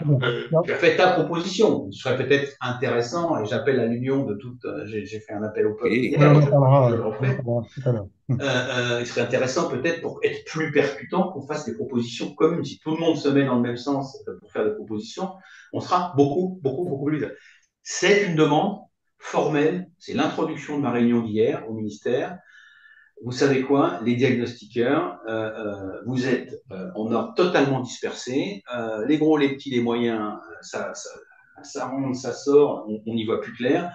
Bon. Tu as fait ta proposition. Ce serait peut-être intéressant, et j'appelle à l'union de toutes. J'ai fait un appel au peuple Et Ouais, hier, on je le en refais. parlera tout à l'heure. Il serait intéressant peut-être pour être plus percutant qu'on fasse des propositions communes. Si tout le monde se met dans le même sens pour faire des propositions, on sera beaucoup, beaucoup, beaucoup plus. C'est une demande formelle, c'est l'introduction de ma réunion d'hier au ministère. Vous savez quoi, les diagnostiqueurs, vous êtes en ordre totalement dispersé. Les gros, les petits, les moyens, ça rentre, ça sort, on n'y voit plus clair.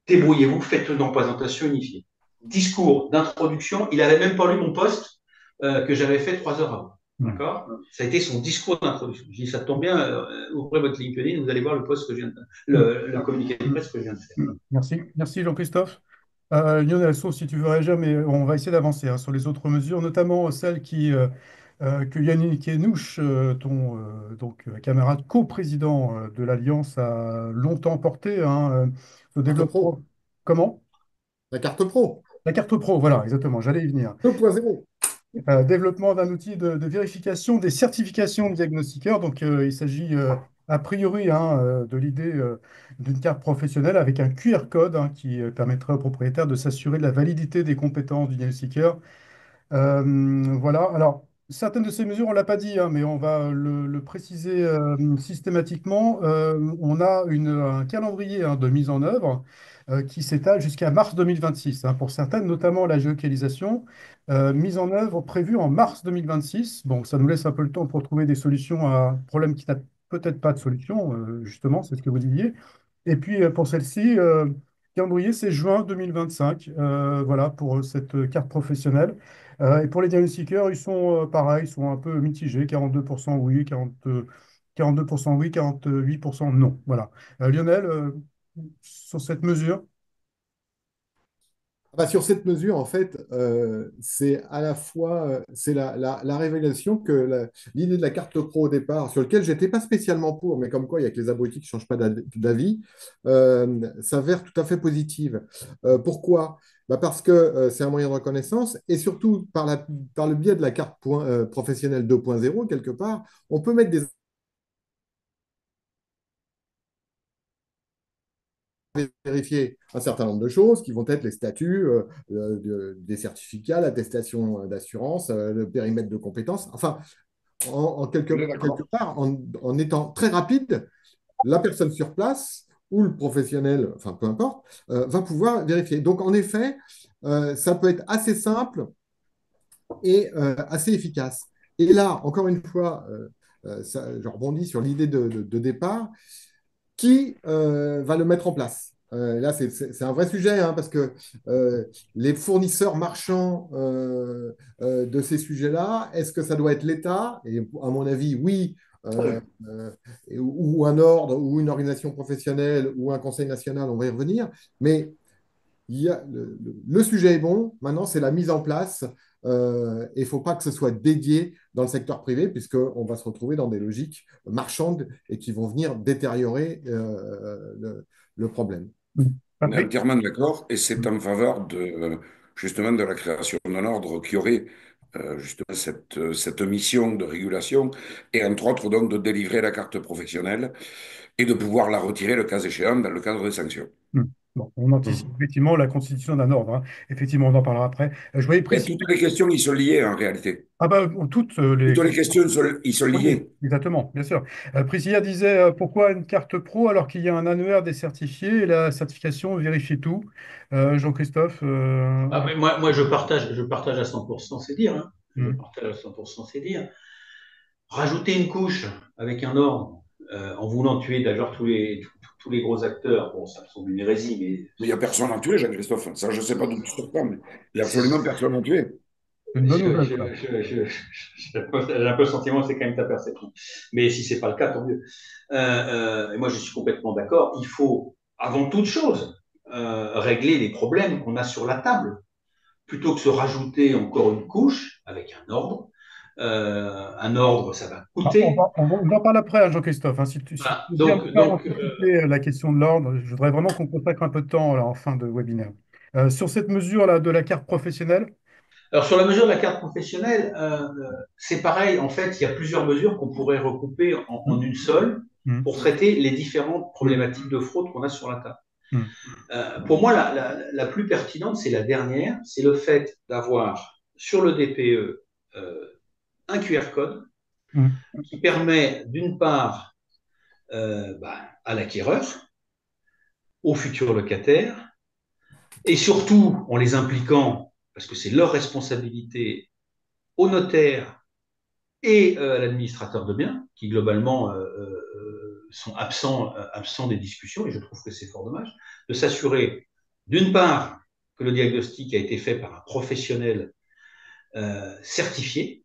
Débrouillez-vous, faites une présentation unifiée. Discours d'introduction, il n'avait même pas lu mon poste que j'avais fait 3 heures avant. D'accord. Ça a été son discours d'introduction. Je dis, ça tombe bien, ouvrez votre LinkedIn, vous allez voir le poste que je viens de, le communiqué de presse que je viens de faire. Merci. Merci Jean-Christophe. Lionel, sauf si tu veux réagir, mais on va essayer d'avancer sur les autres mesures, notamment celles que Yannick Henouche, ton camarade co-président de l'Alliance, a longtemps porté, le Carte pro, développement. Comment? la carte pro, La carte pro, voilà, exactement, j'allais y venir. 2.0. Développement d'un outil de vérification des certifications de diagnostiqueurs. Donc, il s'agit a priori de l'idée d'une carte professionnelle avec un QR code qui permettrait au propriétaire de s'assurer de la validité des compétences du diagnostiqueur. Voilà. Alors, certaines de ces mesures, on ne l'a pas dit, mais on va le préciser systématiquement. On a un calendrier de mise en œuvre qui s'étale jusqu'à mars 2026. Pour certaines, notamment la géolocalisation, mise en œuvre prévue en mars 2026. Bon, ça nous laisse un peu le temps pour trouver des solutions à un problème qui n'a peut-être pas de solution, justement, c'est ce que vous disiez. Et puis, pour celle-ci, calendrier, c'est juin 2025, voilà, pour cette carte professionnelle. Et pour les diagnostiqueurs, ils sont pareils, ils sont un peu mitigés, 42% oui, 42% oui, 48% non. Voilà. Lionel, sur cette mesure, Bah, sur cette mesure, en fait, c'est à la fois c'est la révélation que l'idée de la carte pro au départ, sur lequel j'étais pas spécialement pour, mais comme quoi il y a que les abrutis qui ne changent pas d'avis, s'avère tout à fait positive. Pourquoi? Bah parce que c'est un moyen de reconnaissance et surtout par le biais de la carte professionnelle 2.0, quelque part, on peut mettre des vérifier un certain nombre de choses qui vont être les statuts des certificats, l'attestation d'assurance, le périmètre de compétences. Enfin, On est quelque d'accord. part, en étant très rapide, la personne sur place ou le professionnel, enfin peu importe, va pouvoir vérifier. Donc en effet, ça peut être assez simple et assez efficace. Et là, encore une fois, je rebondis sur l'idée de départ qui va le mettre en place. Là, c'est un vrai sujet parce que les fournisseurs marchands de ces sujets-là, est-ce que ça doit être l'État? Et à mon avis, oui. Ou un ordre, ou une organisation professionnelle, ou un conseil national, on va y revenir. Mais le sujet est bon. Maintenant, c'est la mise en place. Il ne faut pas que ce soit dédié dans le secteur privé, puisqu'on va se retrouver dans des logiques marchandes et qui vont venir détériorer le problème. On est Patrick? entièrement d'accord et c'est en faveur justement de la création d'un ordre qui aurait justement cette mission de régulation et entre autres donc de délivrer la carte professionnelle et de pouvoir la retirer le cas échéant dans le cadre des sanctions. Hmm. Bon, on anticipe effectivement la constitution d'un ordre. Effectivement, on en parlera après. Je voyais Mais préciser. toutes les questions, ils sont liées en réalité. Ah bah, toutes les Toutes les questions. questions, ils sont Oui, liées. exactement, bien sûr. Priscilla disait pourquoi une carte pro alors qu'il y a un annuaire des certifiés et la certification vérifie tout. Jean-Christophe, Ah, mais moi je partage à 100%, c'est dire. Hein. Je hmm. partage à 100%, c'est dire. Rajouter une couche avec un ordre en voulant tuer d'ailleurs tous les gros acteurs, bon, ça me semble une hérésie, mais Mais il n'y a personne à tuer, Jean-Christophe. Ça, je ne sais pas d'où tu sors ça, mais il n'y a c'est, absolument personne à tuer. C'est une bonne nouvelle, ça. j'ai un peu le sentiment que c'est quand même ta perception. Mais si c'est pas le cas, tant mieux. Et moi, je suis complètement d'accord. Il faut, avant toute chose, régler les problèmes qu'on a sur la table, plutôt que se rajouter encore une couche avec un ordre. Un ordre, ça va Ah, On coûter. va, on va- on en parle après, Jean-Christophe. Si tu Voilà. veux bien Donc, me faire donc anticiper la question de l'ordre, je voudrais vraiment qu'on consacre un peu de temps là, en fin de webinaire. Sur cette mesure-là de la carte professionnelle, Alors sur la mesure de la carte professionnelle, c'est pareil. En fait, il y a plusieurs mesures qu'on pourrait regrouper en Hum, une seule hum, pour traiter les différentes problématiques de fraude qu'on a sur la table. hum, Pour moi, la plus pertinente, c'est la dernière, c'est le fait d'avoir sur le DPE un QR code hum, qui permet d'une part à l'acquéreur, aux futurs locataires, et surtout en les impliquant, parce que c'est leur responsabilité, au notaire et à l'administrateur de biens, qui globalement sont absents des discussions, et je trouve que c'est fort dommage, de s'assurer d'une part que le diagnostic a été fait par un professionnel certifié,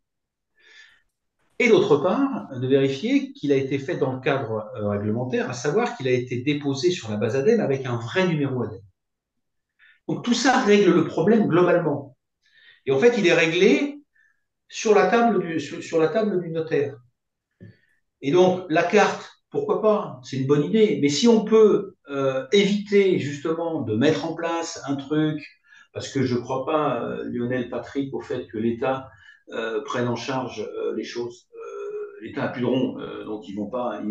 et d'autre part, de vérifier qu'il a été fait dans le cadre réglementaire, à savoir qu'il a été déposé sur la base ADEME avec un vrai numéro ADEME. Donc tout ça règle le problème globalement. Et en fait, il est réglé sur la table du notaire. Et donc, la carte, pourquoi pas? C'est une bonne idée. Mais si on peut éviter justement de mettre en place un truc, parce que je ne crois pas, Lionel, Patrick, au fait que l'État prenne en charge les choses. L'État a plus de rond, donc ils vont pas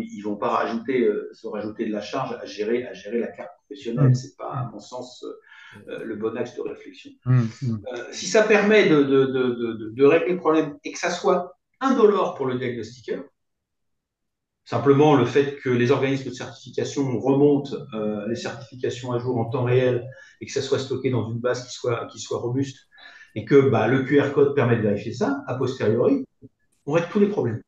se rajouter de la charge à gérer la carte professionnelle. hum, C'est pas, à mon sens, le bon axe de réflexion. hum, hum, Si ça permet de régler le problème et que ça soit indolore pour le diagnostiqueur, simplement le fait que les organismes de certification remontent les certifications à jour en temps réel et que ça soit stocké dans une base qui soit robuste et que le QR code permet de vérifier ça, a posteriori, on règle tous les problèmes.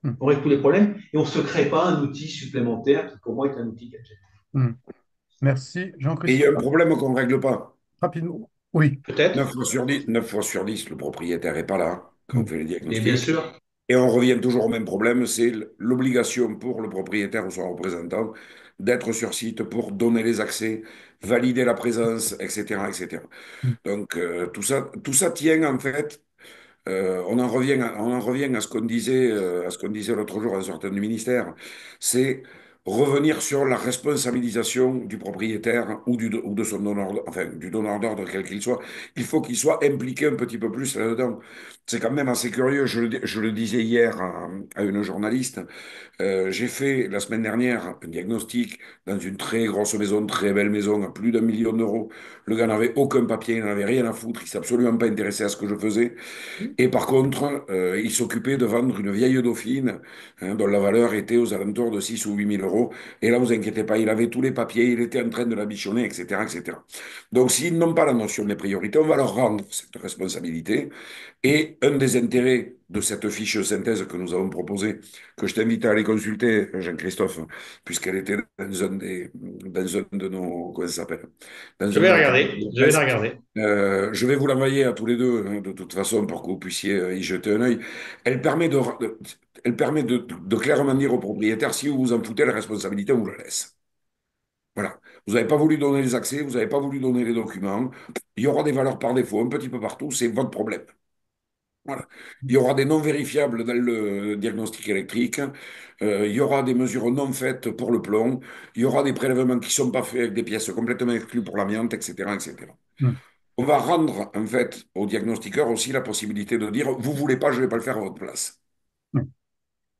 hum, On règle tous les problèmes et on ne se crée pas un outil supplémentaire qui, pour moi, est un outil gadget. hum. Merci, Et il y a un Jean-Christophe. problème qu'on ne règle pas. Rapidement. Oui. 9 Peut-être, fois sur 10, 9 fois sur 10, le propriétaire n'est pas là quand on Hum, fait les mais bien diagnostics. sûr, Et on revient toujours au même problème, c'est l'obligation pour le propriétaire ou son représentant d'être sur site pour donner les accès, valider la présence, etc., etc. hum, Donc tout ça tient en fait. On en revient à ce qu'on disait l'autre jour en sortant du ministère, c'est revenir sur la responsabilisation du propriétaire ou de son donneur, enfin, du donneur d'ordre, quel qu'il soit. Il faut qu'il soit impliqué un petit peu plus là-dedans. C'est quand même assez curieux. Je le disais hier à une journaliste. J'ai fait la semaine dernière un diagnostic dans une très grosse maison, très belle maison, à plus d'1 million d'euros. Le gars n'avait aucun papier, il n'avait rien à foutre, il s'est absolument pas intéressé à ce que je faisais. Et par contre, il s'occupait de vendre une vieille Dauphine, hein, dont la valeur était aux alentours de 6 ou 8 000 euros. Et là, vous inquiétez pas, il avait tous les papiers, il était en train de la bichonner, etc., etc. Donc, s'ils n'ont pas la notion des priorités, on va leur rendre cette responsabilité. Et un des intérêts de cette fiche de synthèse que nous avons proposée, que je t'invite à aller consulter, Jean-Christophe, puisqu'elle était dans un de nos, comment ça s'appelle, dans je un de vais nos regarder, carnets de je vais la presse. regarder. Je vais vous l'envoyer à tous les deux, hein, de toute façon, pour que vous puissiez y jeter un œil. Elle permet elle permet de clairement dire au propriétaire, si vous vous en foutez, la responsabilité, on vous la laisse. Voilà. Vous n'avez pas voulu donner les accès, vous n'avez pas voulu donner les documents. Il y aura des valeurs par défaut un petit peu partout, c'est votre problème. Voilà. Il y aura des non vérifiables dans le diagnostic électrique. Il y aura des mesures non faites pour le plomb. Il y aura des prélèvements qui ne sont pas faits avec des pièces complètement exclues pour l'amiante, etc., etc. hum, On va rendre, en fait, au diagnostiqueur aussi la possibilité de dire, vous voulez pas, je ne vais pas le faire à votre place. hum.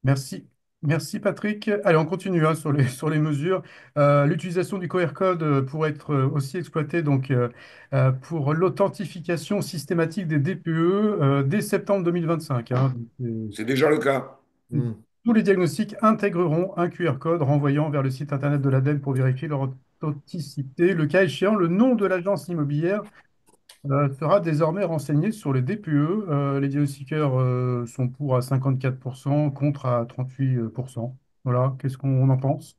Merci. Merci Patrick. Allez, on continue hein, sur sur les mesures. L'utilisation du QR code pourrait être aussi exploitée donc, pour l'authentification systématique des DPE dès septembre 2025. Hein. Donc, C'est déjà le cas. Hmm. tous les diagnostics intégreront un QR code renvoyant vers le site internet de l'ADEME pour vérifier leur authenticité. Le cas échéant, le nom de l'agence immobilière sera désormais renseigné sur les DPE. Les diagnostiqueurs sont pour à 54% contre à 38%. Voilà, qu'est-ce qu'on en pense?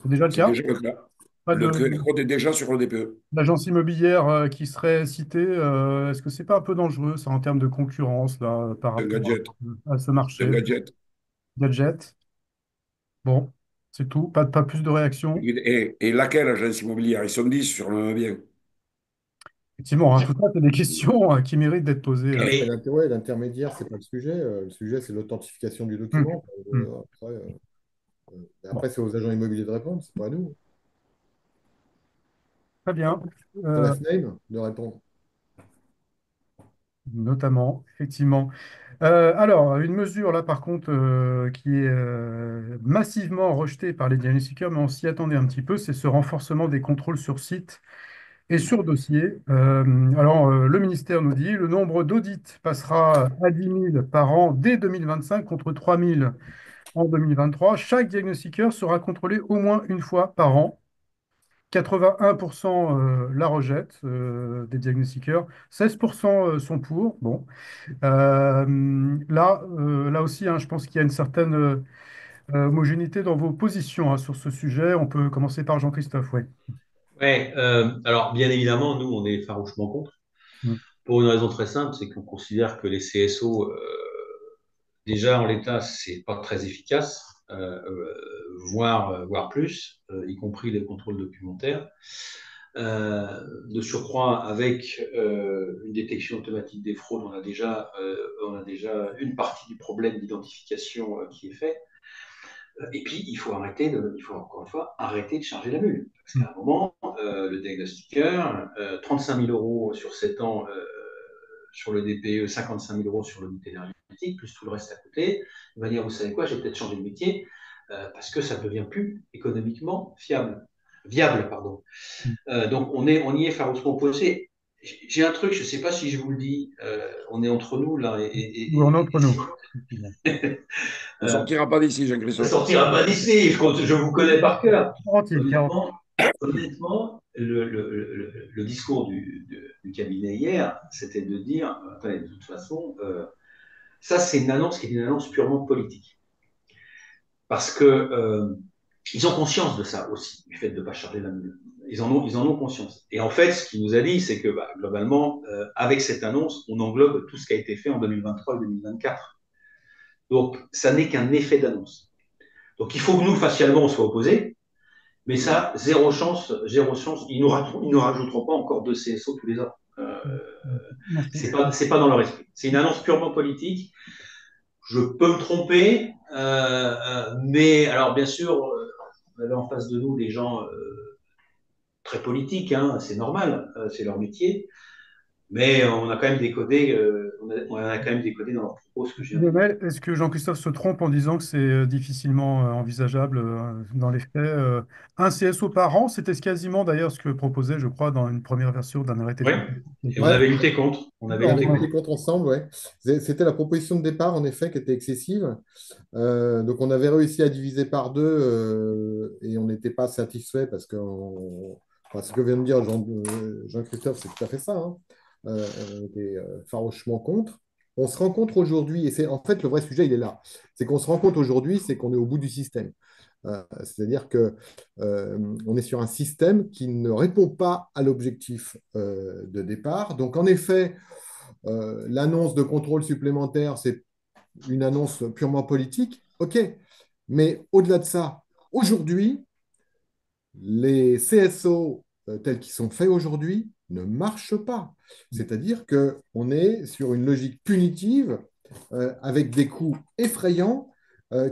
C'est déjà le C'est cas? déjà le cas. Pas Le de QR code est déjà sur le DPE. d'agence immobilière qui serait citée. Est-ce que c'est pas un peu dangereux, ça, en termes de concurrence, là, par C'est un rapport gadget. à ce C'est un marché? gadget. Gadget. Bon, c'est tout. Pas plus de réactions. Et laquelle agence immobilière? Ils sont 10 sur le même bien. Effectivement, hein, tout ça, c'est des questions qui méritent d'être posées. Après, Mais l'intermédiaire, c'est pas le sujet. Le sujet, c'est l'authentification du Hum, document. hum. Après, Bon, c'est aux agents immobiliers de répondre, c'est pas à nous. très bien. C'est à la Euh, FNAIM de répondre. notamment, effectivement. Alors, une mesure là, par contre, qui est massivement rejetée par les diagnostiqueurs, mais on s'y attendait un petit peu, c'est ce renforcement des contrôles sur site et sur dossier. Le ministère nous dit le nombre d'audits passera à 10 000 par an dès 2025 contre 3 000 en 2023. Chaque diagnostiqueur sera contrôlé au moins une fois par an. 81% la rejettent des diagnostiqueurs, 16% sont pour. Bon, là aussi, hein, je pense qu'il y a une certaine homogénéité dans vos positions hein, sur ce sujet. On peut commencer par Jean-Christophe, oui. Ouais, alors bien évidemment, nous, on est farouchement contre, Mm. pour une raison très simple, c'est qu'on considère que les CSO, déjà en l'état, c'est pas très efficace, voire plus, y compris les contrôles documentaires. De surcroît, avec une détection automatique des fraudes, on a déjà une partie du problème d'identification qui est fait. Et puis, il faut encore une fois arrêter de charger la mule. Parce Mm. qu'à un moment, le diagnostiqueur, 35 000 euros sur 7 ans sur le DPE, 55 000 euros sur le l'unité énergétique, plus tout le reste à côté, il va dire, vous savez quoi, j'ai peut-être changé de métier parce que ça ne devient plus économiquement viable. Pardon. Mm. Donc, on y est farouchement opposé. J'ai un truc, je ne sais pas si je vous le dis, on est entre nous là, Ou en entre nous. Effectivement. On ne sortira pas d'ici, ça Jean-Christophe. sortira pas d'ici, je vous connais par cœur. Entier, 40. Honnêtement, le discours du cabinet hier, c'était de dire, attendez, de toute façon, ça c'est une annonce qui est une annonce purement politique. Parce que ils ont conscience de ça aussi, du fait de ne pas charger la mule. Ils en ont conscience. Et en fait, ce qu'il nous a dit, c'est que globalement, avec cette annonce, on englobe tout ce qui a été fait en 2023 et 2024. Donc, ça n'est qu'un effet d'annonce. Donc, il faut que nous, facialement, on soit opposés. Mais ça, zéro chance, zéro chance. Ils nous rajouteront pas encore deux CSO tous les ans. Non, C'est pas dans leur esprit. C'est une annonce purement politique. Je peux me tromper, mais alors bien sûr, on avait en face de nous des gens très politiques, hein, c'est normal, c'est leur métier. Mais on a quand même décodé, on a quand même décodé dans leurs propos ce que j'ai dit. Lionel, est-ce que Jean-Christophe se trompe en disant que c'est difficilement envisageable dans les faits un CSO par an, c'était quasiment d'ailleurs ce que proposait, je crois, dans une première version d'un arrêté de Oui, contrôle. et on Ouais, avait lutté contre. On avait on lutté avait contre. été contre ensemble, ouais. C'était la proposition de départ, en effet, qui était excessive. Donc, on avait réussi à diviser par deux et on n'était pas satisfait parce que enfin, ce que vient de dire Jean-Christophe, c'est tout à fait ça, hein. On était farouchement contre. On se rend compte aujourd'hui, et c'est en fait le vrai sujet, il est là. C'est qu'on se rend compte aujourd'hui, c'est qu'on est au bout du système. C'est-à-dire que on est sur un système qui ne répond pas à l'objectif de départ. Donc, en effet, l'annonce de contrôle supplémentaire, c'est une annonce purement politique, ok. Mais au-delà de ça, aujourd'hui, les CSO tels qu'ils sont faits aujourd'hui ne marchent pas. C'est-à-dire qu'on est sur une logique punitive avec des coûts effrayants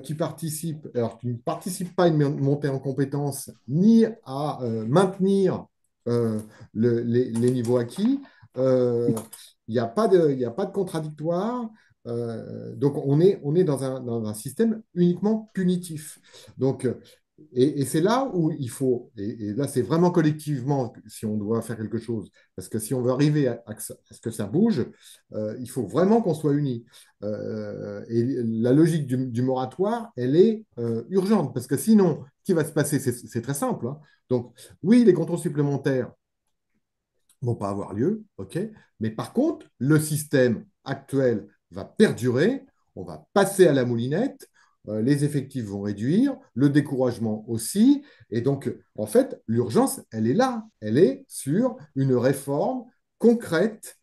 qui ne participent pas à une montée en compétences ni à maintenir les niveaux acquis. Il n'y a pas de contradictoire. Donc, on est dans un système uniquement punitif. Donc, et c'est là où il faut, et là c'est vraiment collectivement si on doit faire quelque chose, parce que si on veut arriver à ce que ça bouge, il faut vraiment qu'on soit unis. Et la logique du moratoire, elle est urgente, parce que sinon, ce qui va se passer, c'est très simple, hein. Donc, oui, les contrôles supplémentaires vont pas avoir lieu, ok, mais par contre, le système actuel va perdurer, on va passer à la moulinette, les effectifs vont réduire, le découragement aussi, et donc, en fait, l'urgence, elle est là, elle est sur une réforme concrète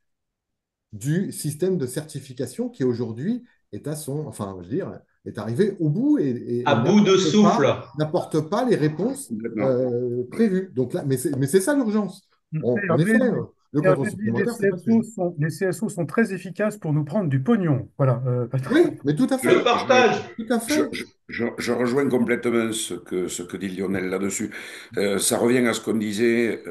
du système de certification qui aujourd'hui est à son, enfin, je veux dire, est arrivé au bout À et bout de souffle. n'apporte pas les réponses Complètement. prévues. Donc là, mais c'est ça l'urgence. En effet, Le contrôle Hervé dit, supplémentaire, c'est pas le sujet. les CSO sont très efficaces pour nous prendre du pognon. Voilà. Oui, mais tout à Le fait. partage. Tout à Je, fait. je- je rejoins complètement ce que dit Lionel là-dessus. Ça revient à ce qu'on disait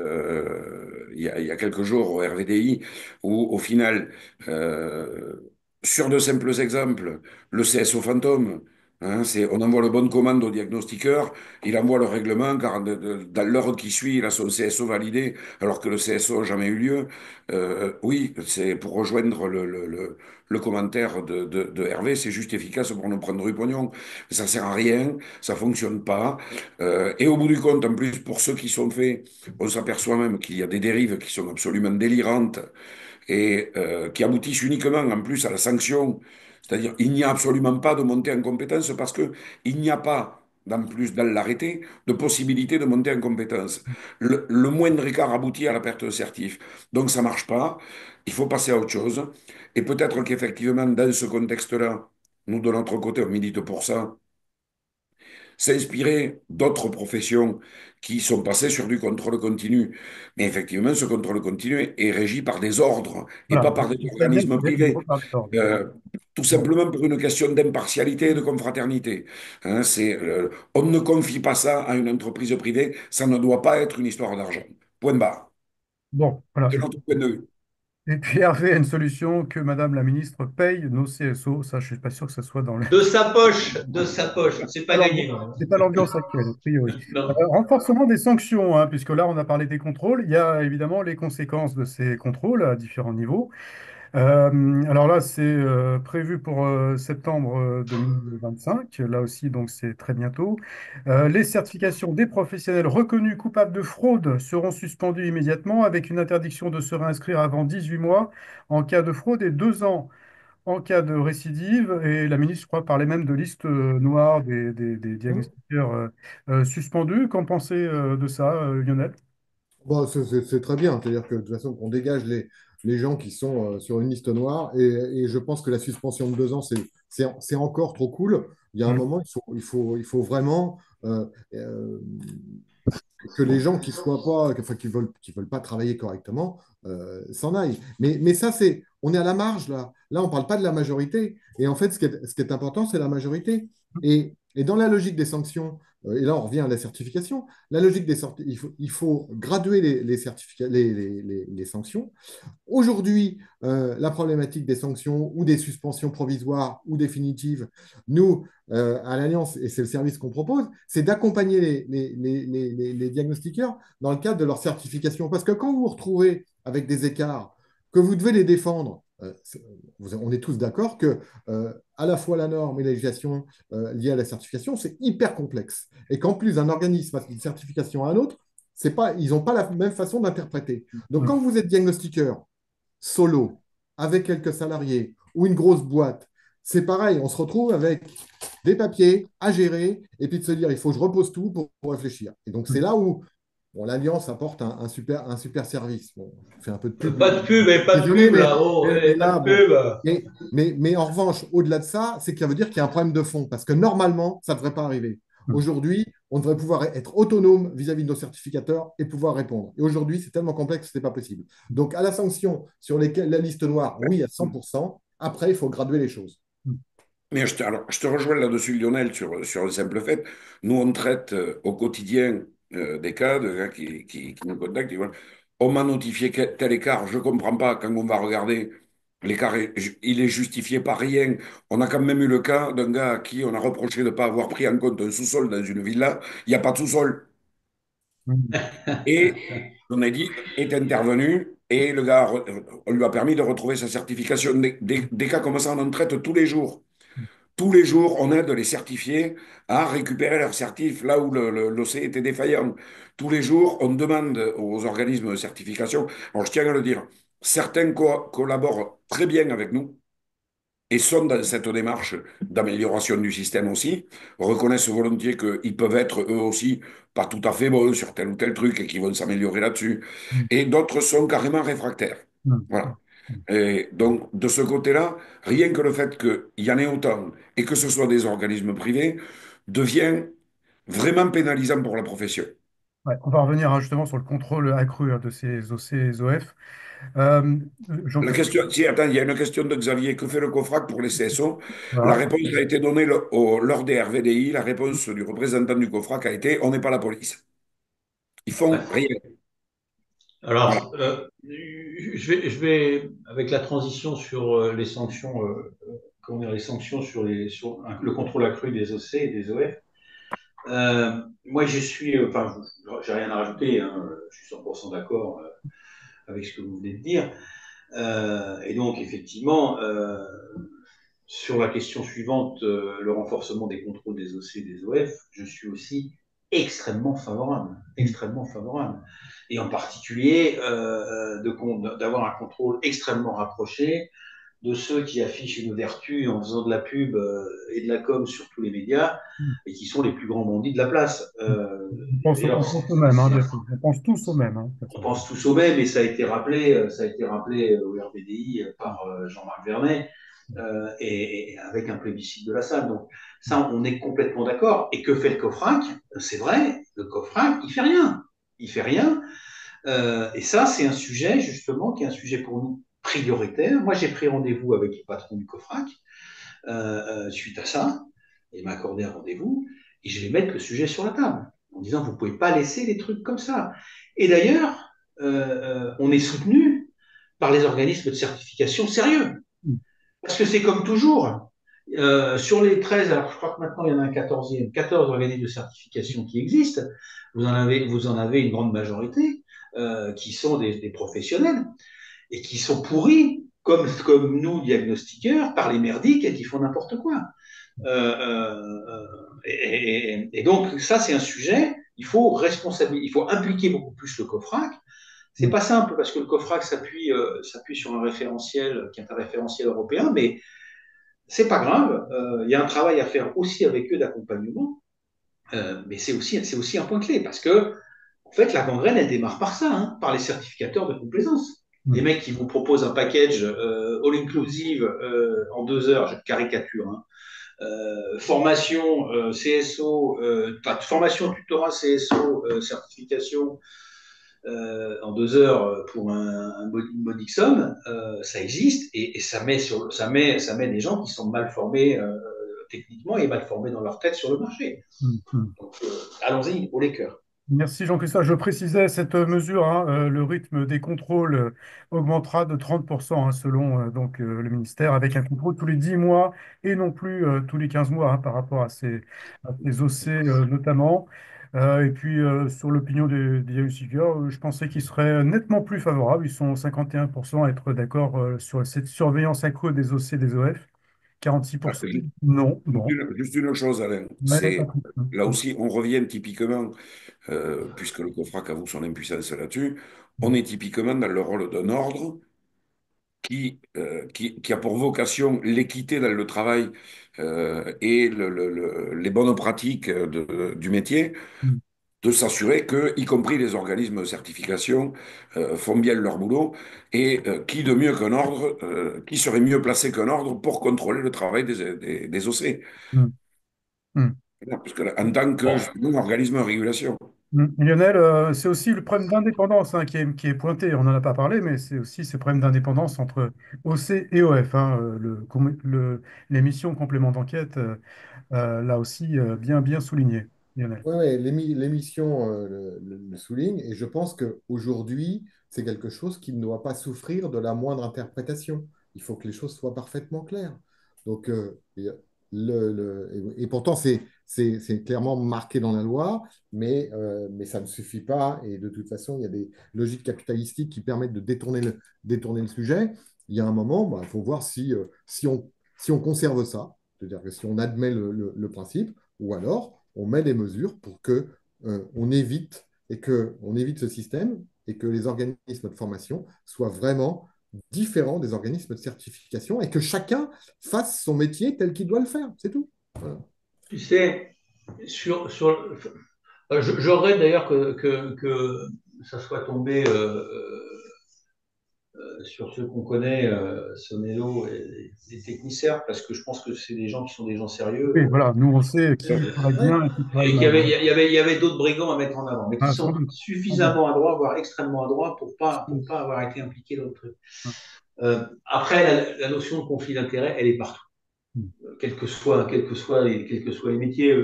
il y a quelques jours au RVDI, où au final, euh, sur de simples exemples, le CSO fantôme, hein, on envoie le bon de commande au diagnostiqueur, il envoie le règlement, car dans l'heure qui suit, il a son CSO validé, alors que le CSO n'a jamais eu lieu. Oui, c'est pour rejoindre le commentaire de Hervé, c'est juste efficace pour nous prendre du pognon. Ça sert à rien, ça fonctionne pas. Et au bout du compte, en plus, pour ceux qui sont faits, on s'aperçoit même qu'il y a des dérives qui sont absolument délirantes et qui aboutissent uniquement en plus à la sanction. C'est-à-dire, il n'y a absolument pas de montée en compétence parce que il n'y a pas, en plus dans l'arrêté, de possibilité de monter en compétence. Le moindre écart aboutit à la perte de certif. Donc ça marche pas. Il faut passer à autre chose. Et peut-être qu'effectivement, dans ce contexte-là, nous, de notre côté, on milite pour ça, s'inspirer d'autres professions qui sont passées sur du contrôle continu. Mais effectivement, ce contrôle continu est régi par des ordres et Voilà. pas par des Je sais bien organismes qu'il est privés. par l'ordre. Euh, Tout Bon. simplement pour une question d'impartialité et de confraternité. Hein, on ne confie pas ça à une entreprise privée, ça ne doit pas être une histoire d'argent. Point barre. Bon, voilà. C'est notre point de vue. Et puis Hervé a une solution que Madame la ministre paye nos CSO. Ça, je suis pas sûr que ce soit dans le... De sa poche. De sa poche. C'est pas Alors, gagné. c'est pas l'ambiance actuelle, a priori. Non. Renforcement des sanctions, hein, puisque là, on a parlé des contrôles. Il y a évidemment les conséquences de ces contrôles à différents niveaux. Alors là, c'est prévu pour septembre 2025. Là aussi, donc c'est très bientôt. Les certifications des professionnels reconnus coupables de fraude seront suspendues immédiatement avec une interdiction de se réinscrire avant 18 mois en cas de fraude et 2 ans en cas de récidive. Et la ministre, je crois, parlait même de liste noire des diagnostiqueurs suspendus. Qu'en pensez de ça, Lionel? Bon, c'est très bien. C'est-à-dire que de toute façon, qu'on dégage les gens qui sont sur une liste noire. Et je pense que la suspension de 2 ans, c'est encore trop cool. Il y a un Mm. moment, il faut vraiment euh, que les gens qui soient pas, enfin, qui veulent pas travailler correctement, s'en aillent. Mais ça, on est à la marge là. Là, on parle pas de la majorité. Et en fait, ce qui est important, c'est la majorité. Et dans la logique des sanctions, et là, on revient à la certification. La logique il faut graduer les sanctions. Aujourd'hui, la problématique des sanctions ou des suspensions provisoires ou définitives, nous, à l'Alliance, et c'est le service qu'on propose, c'est d'accompagner les diagnostiqueurs dans le cadre de leur certification. Parce que quand vous vous retrouvez avec des écarts, que vous devez les défendre, on est tous d'accord que à la fois la norme et la législation liée à la certification, c'est hyper complexe. Et qu'en plus, un organisme passe d'une certification à un autre, ils n'ont pas la même façon d'interpréter. Donc, Mm. quand vous êtes diagnostiqueur, solo, avec quelques salariés ou une grosse boîte, c'est pareil, on se retrouve avec des papiers à gérer et puis de se dire il faut que je repose tout pour réfléchir. Et donc c'est Mm. là où bon, l'Alliance apporte un super service. Bon, je fais un peu de pub. Pas de pub, et pas de Désolé, pub mais, là. Oh, mais, mais pas de là, bon. pub. Mais en revanche, au-delà de ça, c'est que ça veut dire qu'il y a un problème de fond, parce que normalement, ça ne devrait pas arriver. Mm. Aujourd'hui, on devrait pouvoir être autonome vis-à-vis de nos certificateurs et pouvoir répondre. Et aujourd'hui, c'est tellement complexe que ce n'est pas possible. Donc, à la sanction sur lesquelles la liste noire, oui, à 100%. Après, il faut graduer les choses. Mm. Mais alors, je te rejoins là-dessus, Lionel, sur le simple fait. Nous, on traite au quotidien des cas de gars qui nous contactent. On m'a notifié tel écart, je ne comprends pas. Quand on va regarder, l'écart, il est justifié par rien. On a quand même eu le cas d'un gars à qui on a reproché de ne pas avoir pris en compte un sous-sol dans une villa. Il n'y a pas de sous-sol. Mm. Et on a dit, est intervenu. Et le gars, on lui a permis de retrouver sa certification. Des cas comme ça, on en traite tous les jours. Tous les jours, on aide les certifiés à récupérer leur certif là où l'OC était défaillant. Tous les jours, on demande aux organismes de certification. Alors, je tiens à le dire, certains collaborent très bien avec nous et sont dans cette démarche d'amélioration du système aussi, reconnaissent volontiers qu'ils peuvent être eux aussi pas tout à fait bons sur tel ou tel truc et qu'ils vont s'améliorer là-dessus. Mm. Et d'autres sont carrément réfractaires. Mm. Voilà. Et donc, de ce côté-là, rien que le fait qu'il y en ait autant et que ce soit des organismes privés devient vraiment pénalisant pour la profession. Ouais, on va revenir hein, justement sur le contrôle accru hein, de ces OC et OF. Euh, La Jean-Christophe, question, si, attends, il y a une question de Xavier. Que fait le COFRAC pour les CSO? La voilà. réponse a été donnée lors des RVDI. La réponse du représentant du COFRAC a été: on n'est pas la police. Ils font Ouais. rien. Voilà. Alors, je vais, avec la transition sur les sanctions, comment dire, les sanctions sur le contrôle accru des OC et des OF. Moi, je suis, enfin, j'ai rien à rajouter, hein, je suis 100% d'accord avec ce que vous venez de dire. Et donc, effectivement, sur la question suivante, le renforcement des contrôles des OC et des OF, je suis aussi extrêmement favorable, extrêmement favorable. Et en particulier, d'avoir un contrôle extrêmement rapproché de ceux qui affichent une vertu en faisant de la pub et de la com sur tous les médias et qui sont les plus grands bandits de la place. On D'ailleurs, pense au même, hein, bien sûr. On pense tous au même. Hein, de toute on façon. pense tous au même, et ça a été rappelé au RBDI par Jean-Marc Vernet, et avec un plébiscite de la salle. Donc ça, on est complètement d'accord. Et que fait le COFRAC? C'est vrai, le COFRAC, il fait rien. Il fait rien. Et ça, c'est un sujet, justement, qui est un sujet pour nous prioritaire. Moi, j'ai pris rendez-vous avec le patron du COFRAC suite à ça. Il m'a accordé un rendez-vous, et je vais mettre le sujet sur la table en disant, vous ne pouvez pas laisser les trucs comme ça. Et d'ailleurs, on est soutenu par les organismes de certification sérieux. Parce que c'est comme toujours. Sur les 13, alors je crois que maintenant il y en a un 14e, 14 organismes de certification qui existent, vous en avez une grande majorité qui sont des professionnels et qui sont pourris, comme nous, diagnostiqueurs, par les merdiques et qui font n'importe quoi. Et donc, ça, c'est un sujet. Il faut impliquer beaucoup plus le COFRAC. C'est Mm. pas simple parce que le COFRAC s'appuie sur un référentiel qui est un référentiel européen, mais c'est pas grave. Il y a un travail à faire aussi avec eux d'accompagnement, mais c'est aussi un point clé parce que, en fait, la gangrène, elle démarre par ça, hein, par les certificateurs de complaisance. Les Mm. mecs qui vous proposent un package all-inclusive en 2 heures, je caricature, hein, formation CSO, formation tutorat CSO, certification en 2 heures pour une modique somme, ça existe et ça met des gens qui sont mal formés techniquement et mal formés dans leur tête sur le marché. Mm. Mm. Donc, allons-y, haut les cœurs. Merci Jean-Christophe. Je précisais cette mesure, hein, le rythme des contrôles augmentera de 30% hein, selon donc, le ministère, avec un contrôle tous les 10 mois et non plus tous les 15 mois hein, par rapport à ces OC notamment. Et puis sur l'opinion des diagnostiqueurs, je pensais qu'ils seraient nettement plus favorables. Ils sont 51% à être d'accord sur cette surveillance accrue des OC et des OF, 46% non. Bon, Juste une chose, Alain, mais pas c'est plus. là aussi, on revient typiquement, puisque le COFRAC avoue son impuissance là-dessus, on est typiquement dans le rôle d'un ordre qui a pour vocation l'équité dans le travail et les bonnes pratiques du métier, Mm. de s'assurer que, y compris les organismes de certification, font bien leur boulot. Et qui de mieux qu'un ordre, qui serait mieux placé qu'un ordre pour contrôler le travail des OC? Mm. Mm. Parce que, en tant que Bon, justement, organisme de régulation. Lionel, c'est aussi le problème d'indépendance hein, qui est pointé. On n'en a pas parlé, mais c'est aussi ces problèmes d'indépendance entre OC et OF. Hein, les missions complément d'enquête, là aussi, bien, bien souligné, Lionel. Oui, ouais, l'émission le souligne, et je pense qu'aujourd'hui, c'est quelque chose qui ne doit pas souffrir de la moindre interprétation. Il faut que les choses soient parfaitement claires. Donc, et pourtant, c'est clairement marqué dans la loi, mais ça ne suffit pas. Et de toute façon, il y a des logiques capitalistiques qui permettent de détourner le sujet. Il y a un moment, bah, il faut voir si on conserve ça, c'est-à-dire que si on admet le principe, ou alors on met des mesures pour que on évite on évite ce système et que les organismes de formation soient vraiment différents des organismes de certification et que chacun fasse son métier tel qu'il doit le faire. C'est tout. Voilà. tu sais, j'aurais d'ailleurs que ça soit tombé sur ceux qu'on connaît, Sonello et les techniciens, parce que je pense que c'est des gens qui sont des gens Oui, sérieux voilà, nous on sait qui travaille Ouais. bien et qui travaille et qu'il mal, hein. y avait d'autres brigands à mettre en avant, mais qui Ah, sans sont doute, sans doute. suffisamment adroits, voire extrêmement adroits, pour pas avoir été impliqués dans le truc. Après, la notion de conflit d'intérêt, elle est partout, quels que soient les métiers.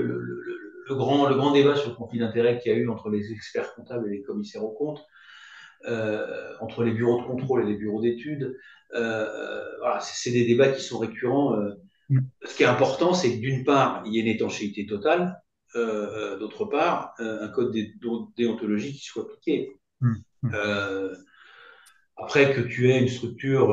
Le grand débat sur le conflit d'intérêt qu'il y a eu entre les experts comptables et les commissaires aux comptes, entre les bureaux de contrôle et les bureaux d'études, voilà, c'est des débats qui sont récurrents. Ce qui est important, c'est que d'une part, il y ait une étanchéité totale, d'autre part, un code déontologique qui soit appliqué. Mm, mm. Euh, Après que tu aies une structure,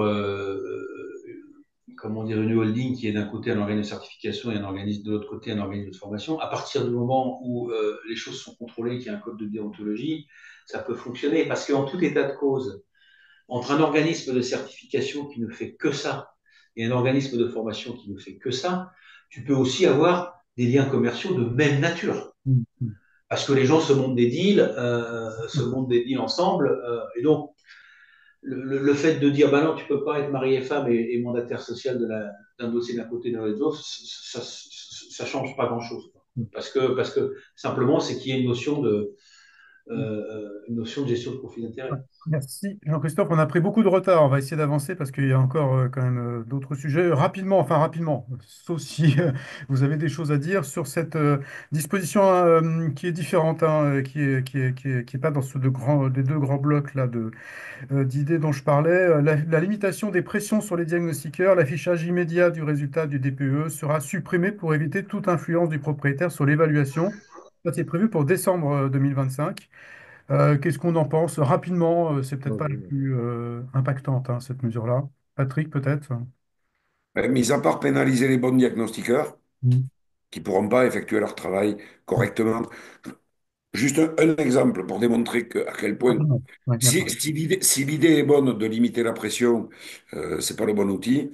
comment dire, une holding qui est d'un côté un organisme de certification et un organisme de l'autre côté un organisme de formation, à partir du moment où les choses sont contrôlées, qu'il y a un code de déontologie, ça peut fonctionner parce qu'en tout état de cause, entre un organisme de certification qui ne fait que ça et un organisme de formation qui ne fait que ça, tu peux aussi avoir des liens commerciaux de même nature. Mm, mm. Parce que les gens se montent des deals ensemble. Et donc, le fait de dire, bah non, tu peux pas être marié femme et mandataire social d'un dossier d'un côté et de l'autre, ça change pas grand-chose. Parce que simplement, c'est qu'il y a une notion de gestion de conflit Ouais. d'intérêt. Merci Jean-Christophe, on a pris beaucoup de retard, on va essayer d'avancer parce qu'il y a encore quand même d'autres sujets. Rapidement, enfin rapidement, sauf si vous avez des choses à dire sur cette disposition qui est différente, hein, qui est pas dans des deux grands blocs là, d'idées dont je parlais. La limitation des pressions sur les diagnostiqueurs, l'affichage immédiat du résultat du DPE sera supprimé pour éviter toute influence du propriétaire sur l'évaluation. Ça, c'est prévu pour décembre 2025. Qu'est-ce qu'on en pense? Rapidement, c'est peut-être pas la plus impactante, hein, cette mesure-là. Patrick, peut-être? Mis à part pénaliser les bons diagnostiqueurs, Mm. qui ne pourront pas effectuer leur travail correctement. Juste un exemple pour démontrer à quel point, Rapidement. Ouais, d'accord. si l'idée est bonne de limiter la pression, ce n'est pas le bon outil.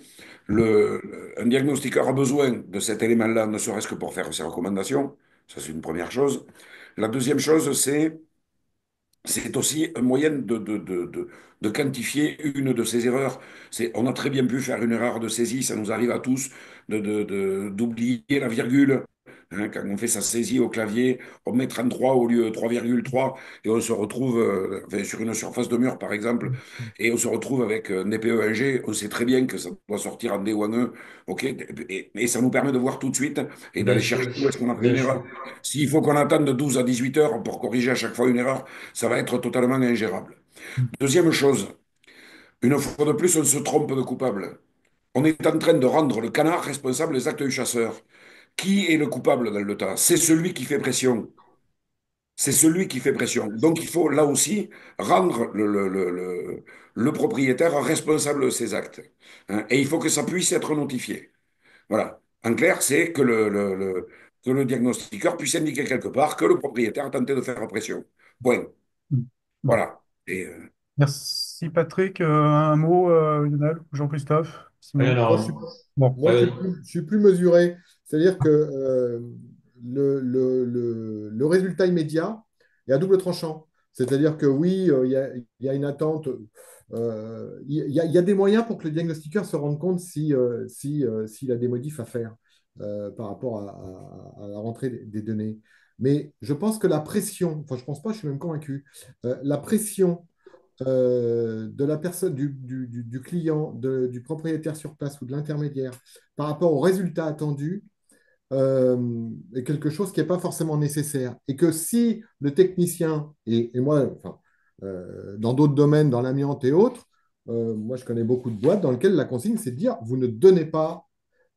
Un diagnostiqueur a besoin de cet élément-là, ne serait-ce que pour faire ses recommandations. Ça, c'est une première chose. La deuxième chose, c'est aussi un moyen de quantifier une de ces erreurs. On a très bien pu faire une erreur de saisie, ça nous arrive à tous d'oublier la virgule. Hein, quand on fait sa saisie au clavier, on met 33 au lieu de 3,3 et on se retrouve enfin, sur une surface de mur par exemple, et on se retrouve avec un DPE 1G, on sait très bien que ça doit sortir en D ou en E, ok, et ça nous permet de voir tout de suite et Bien d'aller sûr, chercher où est-ce qu'on a fait bien une sûr. erreur. S'il faut qu'on attende de 12 à 18 heures pour corriger à chaque fois une erreur, ça va être totalement ingérable. Deuxième chose, une fois de plus, on se trompe de coupable. On est en train de rendre le canard responsable des actes du chasseur. Qui est le coupable dans le tas? C'est celui qui fait pression. C'est celui qui fait pression. Donc il faut là aussi rendre le propriétaire responsable de ses actes. Hein. Et il faut que ça puisse être notifié. Voilà. En clair, c'est que que le diagnostiqueur puisse indiquer quelque part que le propriétaire a tenté de faire pression. Point. Mm. Bon. Voilà. Et, Merci Patrick. Un mot, Lionel, Jean-Christophe, Rien sinon. à Moi, je rajouter. suis, Bon. moi, je suis plus mesuré. C'est-à-dire que le résultat immédiat est à double tranchant. C'est-à-dire que oui, il y a une attente. Il y a des moyens pour que le diagnostiqueur se rende compte s'il a des modifs à faire par rapport à la rentrée des données. Mais je pense que la pression, enfin je pense pas, je suis même convaincu, la pression de la personne, du client, du propriétaire sur place ou de l'intermédiaire par rapport au résultat attendu est quelque chose qui n'est pas forcément nécessaire. Et que si le technicien, et moi, enfin, dans d'autres domaines, dans l'amiante et autres, moi je connais beaucoup de boîtes dans lesquelles la consigne, c'est de dire, vous ne donnez pas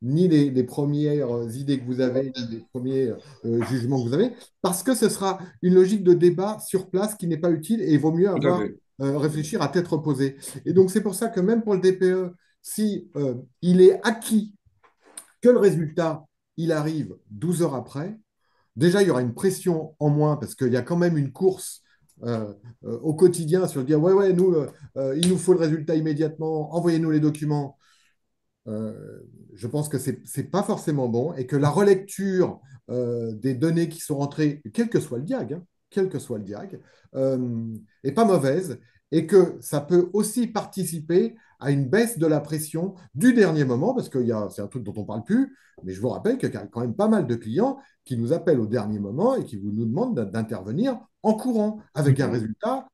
ni les premières idées que vous avez, ni les premiers jugements que vous avez, parce que ce sera une logique de débat sur place qui n'est pas utile et il vaut mieux tout à avoir fait. réfléchir à tête reposée. Et donc c'est pour ça que même pour le DPE, si il est acquis que le résultat, il arrive 12 heures après, déjà il y aura une pression en moins parce qu'il y a quand même une course au quotidien sur dire ouais, ouais, nous, il nous faut le résultat immédiatement, envoyez-nous les documents. Je pense que c'est pas forcément bon et que la relecture des données qui sont rentrées, quel que soit le diag, hein, quel que soit le diag, est pas mauvaise et que ça peut aussi participer à une baisse de la pression du dernier moment, parce que c'est un truc dont on ne parle plus, mais je vous rappelle qu'il y a quand même pas mal de clients qui nous appellent au dernier moment et qui nous demandent d'intervenir en courant avec un résultat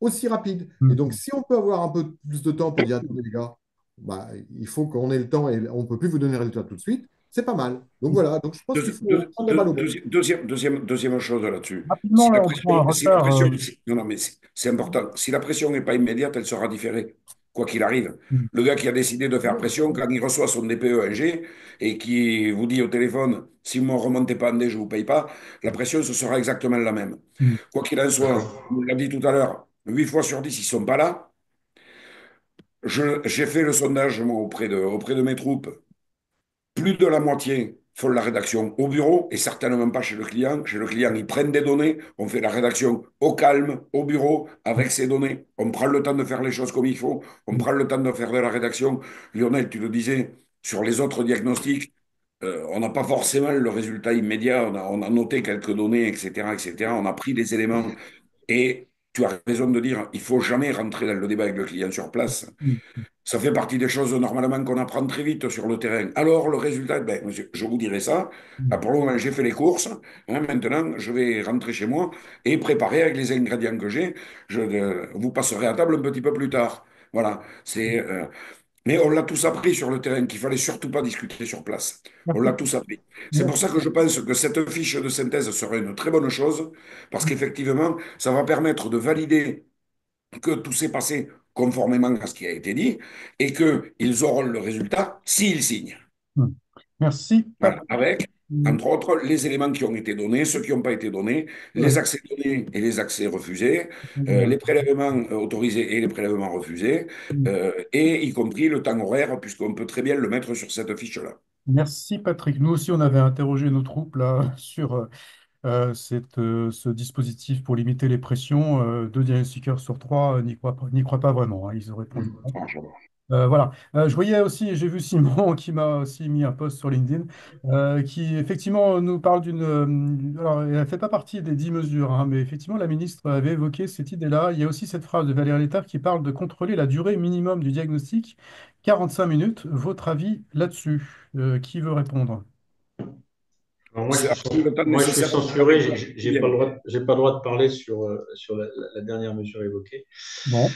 aussi rapide. Et Mm. donc, si on peut avoir un peu plus de temps pour dire, attendez les gars, bah, il faut qu'on ait le temps et on ne peut plus vous donner le résultat tout de suite, c'est pas mal. Donc voilà, donc je pense qu'il faut prendre la balle au bon. Deuxième chose là-dessus. Rapidement, là, on prend un Si la retard. pression, non, non, mais c'est important. Si la pression n'est pas immédiate, elle sera différée, quoi qu'il arrive. Mm. Le gars qui a décidé de faire pression, quand il reçoit son DPE 1G et qui vous dit au téléphone, si vous ne me remontez pas en D, je ne vous paye pas, la pression, ce sera exactement la même. Mm. Quoi qu'il en soit, on l'a dit tout à l'heure, 8 fois sur 10, ils ne sont pas là. J'ai fait le sondage, moi, auprès de mes troupes. Plus de la moitié font la rédaction au bureau et certainement pas chez le client. Chez le client, ils prennent des données, on fait la rédaction au calme, au bureau, avec ces données. On prend le temps de faire les choses comme il faut, on Mm. prend le temps de faire de la rédaction. Lionel, tu le disais, sur les autres diagnostics, on n'a pas forcément le résultat immédiat, on a noté quelques données, etc., etc. On a pris des éléments et tu as raison de dire, il faut jamais rentrer dans le débat avec le client sur place. Mm. Ça fait partie des choses normalement qu'on apprend très vite sur le terrain. Alors, le résultat, ben, je vous dirai ça. Mm. Là, pour le moment, j'ai fait les courses. Hein, maintenant, je vais rentrer chez moi et préparer avec les ingrédients que j'ai. Vous passerez à table un petit peu plus tard. Voilà. Mais on l'a tous appris sur le terrain qu'il fallait surtout pas discuter sur place. On l'a Merci. tous appris. C'est pour ça Merci. que je pense que cette fiche de synthèse serait une très bonne chose, parce qu'effectivement, ça va permettre de valider que tout s'est passé conformément à ce qui a été dit et qu'ils auront le résultat s'ils signent. Mm. Merci, Voilà. Patrick. Avec, Mm. entre autres, les éléments qui ont été donnés, ceux qui n'ont pas été donnés, les Ouais. accès donnés et les accès refusés, Mm. les prélèvements autorisés et les prélèvements refusés, et y compris le temps horaire, puisqu'on peut très bien le mettre sur cette fiche-là. Merci, Patrick. Nous aussi, on avait interrogé nos troupes là, sur ce dispositif pour limiter les pressions. Deux diagnostiqueurs sur trois n'y croient pas vraiment, hein. Ils ont répondu non. Franchement. Voilà. Je voyais aussi, j'ai vu Simon qui m'a aussi mis un post sur LinkedIn, qui effectivement nous parle d'une. Alors, elle ne fait pas partie des 10 mesures, hein, mais effectivement, la ministre avait évoqué cette idée-là. Il y a aussi cette phrase de Valérie Létard qui parle de contrôler la durée minimum du diagnostic, 45 minutes. Votre avis là-dessus? Qui veut répondre? Alors moi, C'est après le temps moi, je suis nécessaire pour la censuré, découverte du j'ai pas bien. le droit, j'ai pas le droit de parler sur la dernière mesure évoquée. Bon.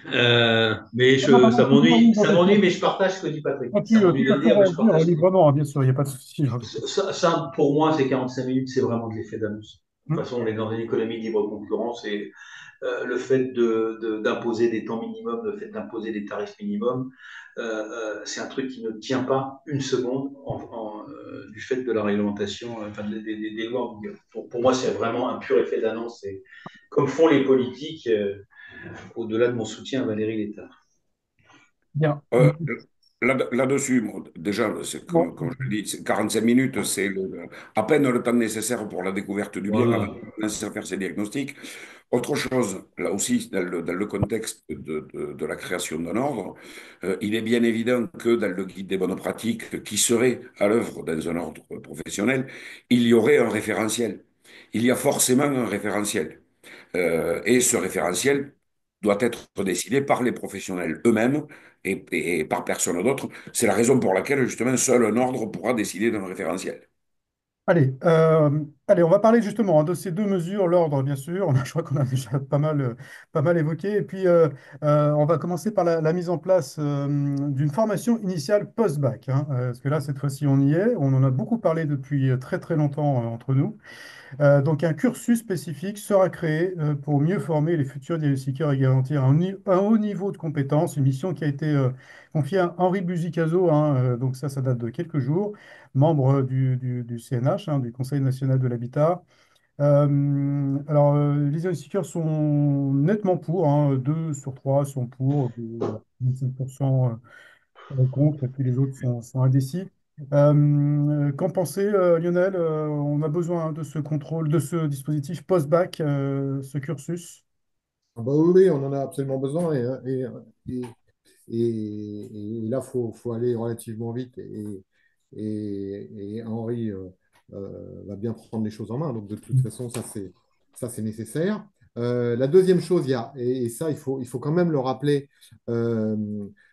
Mais Ah, non, pardon, excuse-moi, oui, non, ça bien m'ennuie, sûr. mais je partage ce que dit Patrick. Ah, Ça m'ennuie tu de as le tout dire, mais je dire partage ce que dit. librement, hein, bien sûr, il n'y a pas de souci. Ça, pour moi, ces 45 minutes, c'est vraiment de l'effet d'annonce. De Hmm. toute façon, on est dans une économie de libre concurrence et le fait d'imposer des temps minimums, le fait d'imposer des tarifs minimums, c'est un truc qui ne tient pas une seconde du fait de la réglementation, enfin des lois en vigueur. Donc, pour moi, c'est vraiment un pur effet d'annonce. Et comme font les politiques, au-delà de mon soutien à Valérie Létard. Bien. Euh, Là-dessus, moi, déjà, c'est Bon. comme je l'ai dit, 45 minutes, c'est à peine le temps nécessaire pour la découverte du bien avant Voilà. de commencer à faire ces diagnostics. Autre chose, là aussi, dans le contexte de la création d'un ordre, il est bien évident que dans le guide des bonnes pratiques qui serait à l'œuvre dans un ordre professionnel, il y aurait un référentiel. Il y a forcément un référentiel. Et ce référentiel doit être décidé par les professionnels eux-mêmes et par personne d'autre. C'est la raison pour laquelle, justement, seul un ordre pourra décider d'un référentiel. Allez, on va parler justement, hein, de ces deux mesures, l'ordre bien sûr, je crois qu'on a déjà pas mal évoqué, et puis on va commencer par la mise en place d'une formation initiale post-bac, hein, parce que là cette fois-ci on y est, on en a beaucoup parlé depuis très très longtemps entre nous. Donc, un cursus spécifique sera créé pour mieux former les futurs diagnostiqueurs et garantir un haut niveau de compétences. Une mission qui a été confiée à Henri Buzicazo, hein, donc ça date de quelques jours, membre du CNH, hein, du Conseil national de l'habitat. Les diagnostiqueurs sont nettement pour, hein, 2 sur 3 sont pour, voilà, 25% contre, et puis les autres sont indécis. Qu'en pensez, Lionel? On a besoin de ce contrôle, de ce dispositif post-bac, ce cursus. Ah bah oui, oui, on en a absolument besoin et là, faut aller relativement vite et Henri va bien prendre les choses en main. Donc, de toute façon, ça, c'est nécessaire. La deuxième chose, et ça, il faut quand même le rappeler, euh,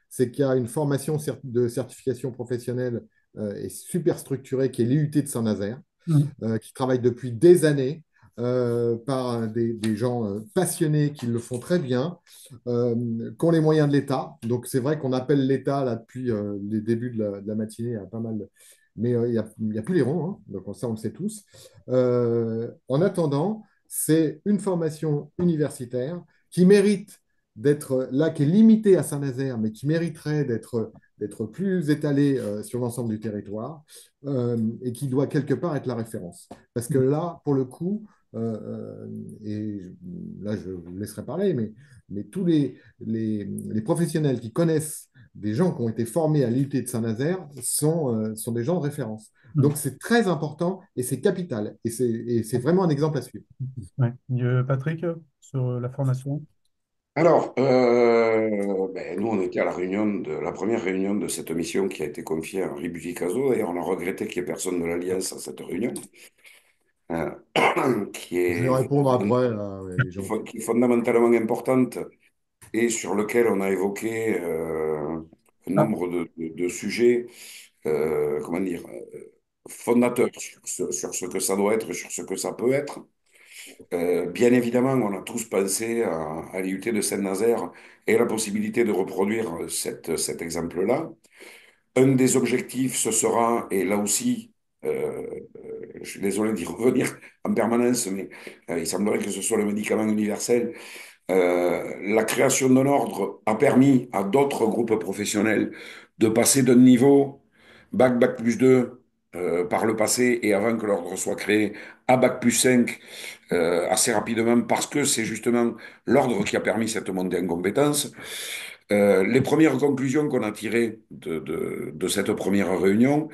c'est qu'il y a une formation de certification professionnelle et super structurée qui est l'IUT de Saint-Nazaire, Mhm. qui travaille depuis des années par des gens passionnés qui le font très bien, qui ont les moyens de l'État. Donc c'est vrai qu'on appelle l'État là depuis les débuts de la matinée à pas mal, mais il y a plus les ronds, hein. Donc ça on le sait tous. En attendant, c'est une formation universitaire qui mérite d'être là, qui est limitée à Saint-Nazaire, mais qui mériterait d'être plus étalée sur l'ensemble du territoire et qui doit quelque part être la référence. Parce que là, pour le coup, et là je vous laisserai parler, mais tous les professionnels qui connaissent des gens qui ont été formés à l'IUT de Saint-Nazaire sont des gens de référence. Mhm. Donc c'est très important et c'est capital. Et c'est vraiment un exemple à suivre. Ouais. Patrick, sur la formation? Alors, nous, on était à la première réunion de cette mission qui a été confiée à Henri Buzicazo, et on a regretté qu'il n'y ait personne de l'Alliance à cette réunion, euh, qui Je vais est, répondre après, là, les gens. qui est fondamentalement importante et sur lequel on a évoqué un Ah, nombre de sujets, comment dire, fondateurs sur ce que ça doit être, sur ce que ça peut être. Bien évidemment, on a tous pensé à l'IUT de Saint-Nazaire et la possibilité de reproduire cet exemple-là. Un des objectifs, ce sera, et là aussi, je suis désolé d'y revenir en permanence, mais il semblerait que ce soit le médicament universel. La création d'un ordre a permis à d'autres groupes professionnels de passer d'un niveau bac plus 2 par le passé et avant que l'ordre soit créé à bac plus 5 assez rapidement parce que c'est justement l'ordre qui a permis cette montée en compétences. Les premières conclusions qu'on a tirées de cette première réunion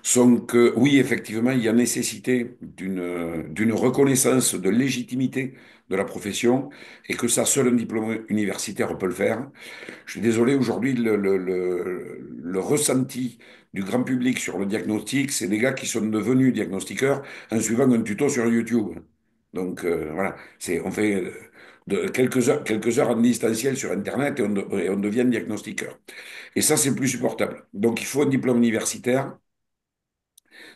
sont que oui, effectivement, il y a nécessité d'une reconnaissance de légitimité de la profession et que ça, seul un diplôme universitaire peut le faire. Je suis désolé, aujourd'hui, le ressenti du grand public sur le diagnostic, c'est des gars qui sont devenus diagnostiqueurs en suivant un tuto sur YouTube. Donc voilà, on fait quelques heures en distanciel sur Internet et on devient diagnostiqueur. Et ça, c'est plus supportable. Donc il faut un diplôme universitaire,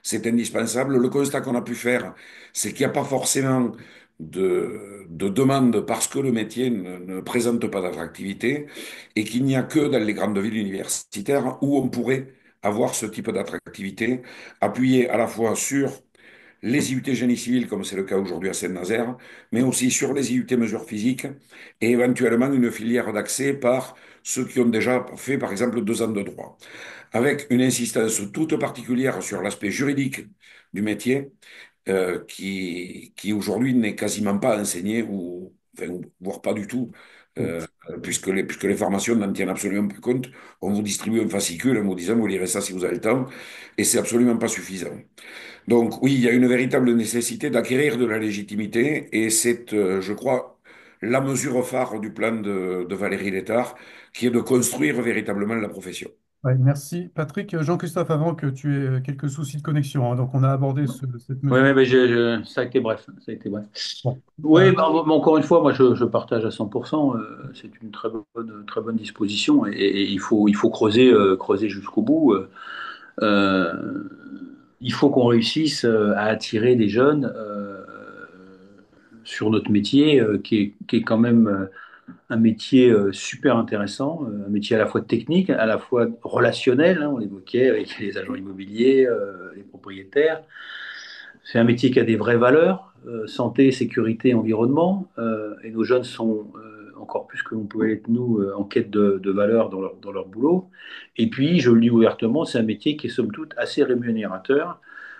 c'est indispensable. Le constat qu'on a pu faire, c'est qu'il n'y a pas forcément de demande parce que le métier ne présente pas d'attractivité et qu'il n'y a que dans les grandes villes universitaires où on pourrait avoir ce type d'attractivité, appuyé à la fois sur les IUT génie civil, comme c'est le cas aujourd'hui à Saint-Nazaire, mais aussi sur les IUT mesures physiques et éventuellement une filière d'accès par ceux qui ont déjà fait, par exemple, 2 ans de droit, avec une insistance toute particulière sur l'aspect juridique du métier, qui aujourd'hui n'est quasiment pas enseigné, ou, enfin, voire pas du tout, euh, puisque les formations n'en tiennent absolument pas compte. On vous distribue un fascicule en vous disant, vous lirez ça si vous avez le temps, et c'est absolument pas suffisant. Donc oui, il y a une véritable nécessité d'acquérir de la légitimité et c'est, je crois, la mesure phare du plan de Valérie Létard, qui est de construire véritablement la profession. ouais, merci. Patrick, Jean-Christophe, avant que tu aies quelques soucis de connexion, hein, donc on a abordé cette Oui, mesure. oui, mais ça a été bref. Ça a été bref. Bon. Oui, bah, encore une fois, moi je partage à 100%. C'est une très bonne disposition et il faut creuser, creuser jusqu'au bout. Euh, il faut qu'on réussisse à attirer des jeunes sur notre métier, qui est quand même un métier super intéressant, un métier à la fois technique, à la fois relationnel, hein, on l'évoquait avec les agents immobiliers, les propriétaires. C'est un métier qui a des vraies valeurs, santé, sécurité, environnement, et nos jeunes sont encore plus que l'on pouvait l'être nous en quête de valeurs dans leur boulot. Et puis, je le dis ouvertement, c'est un métier qui est somme toute assez rémunérateur.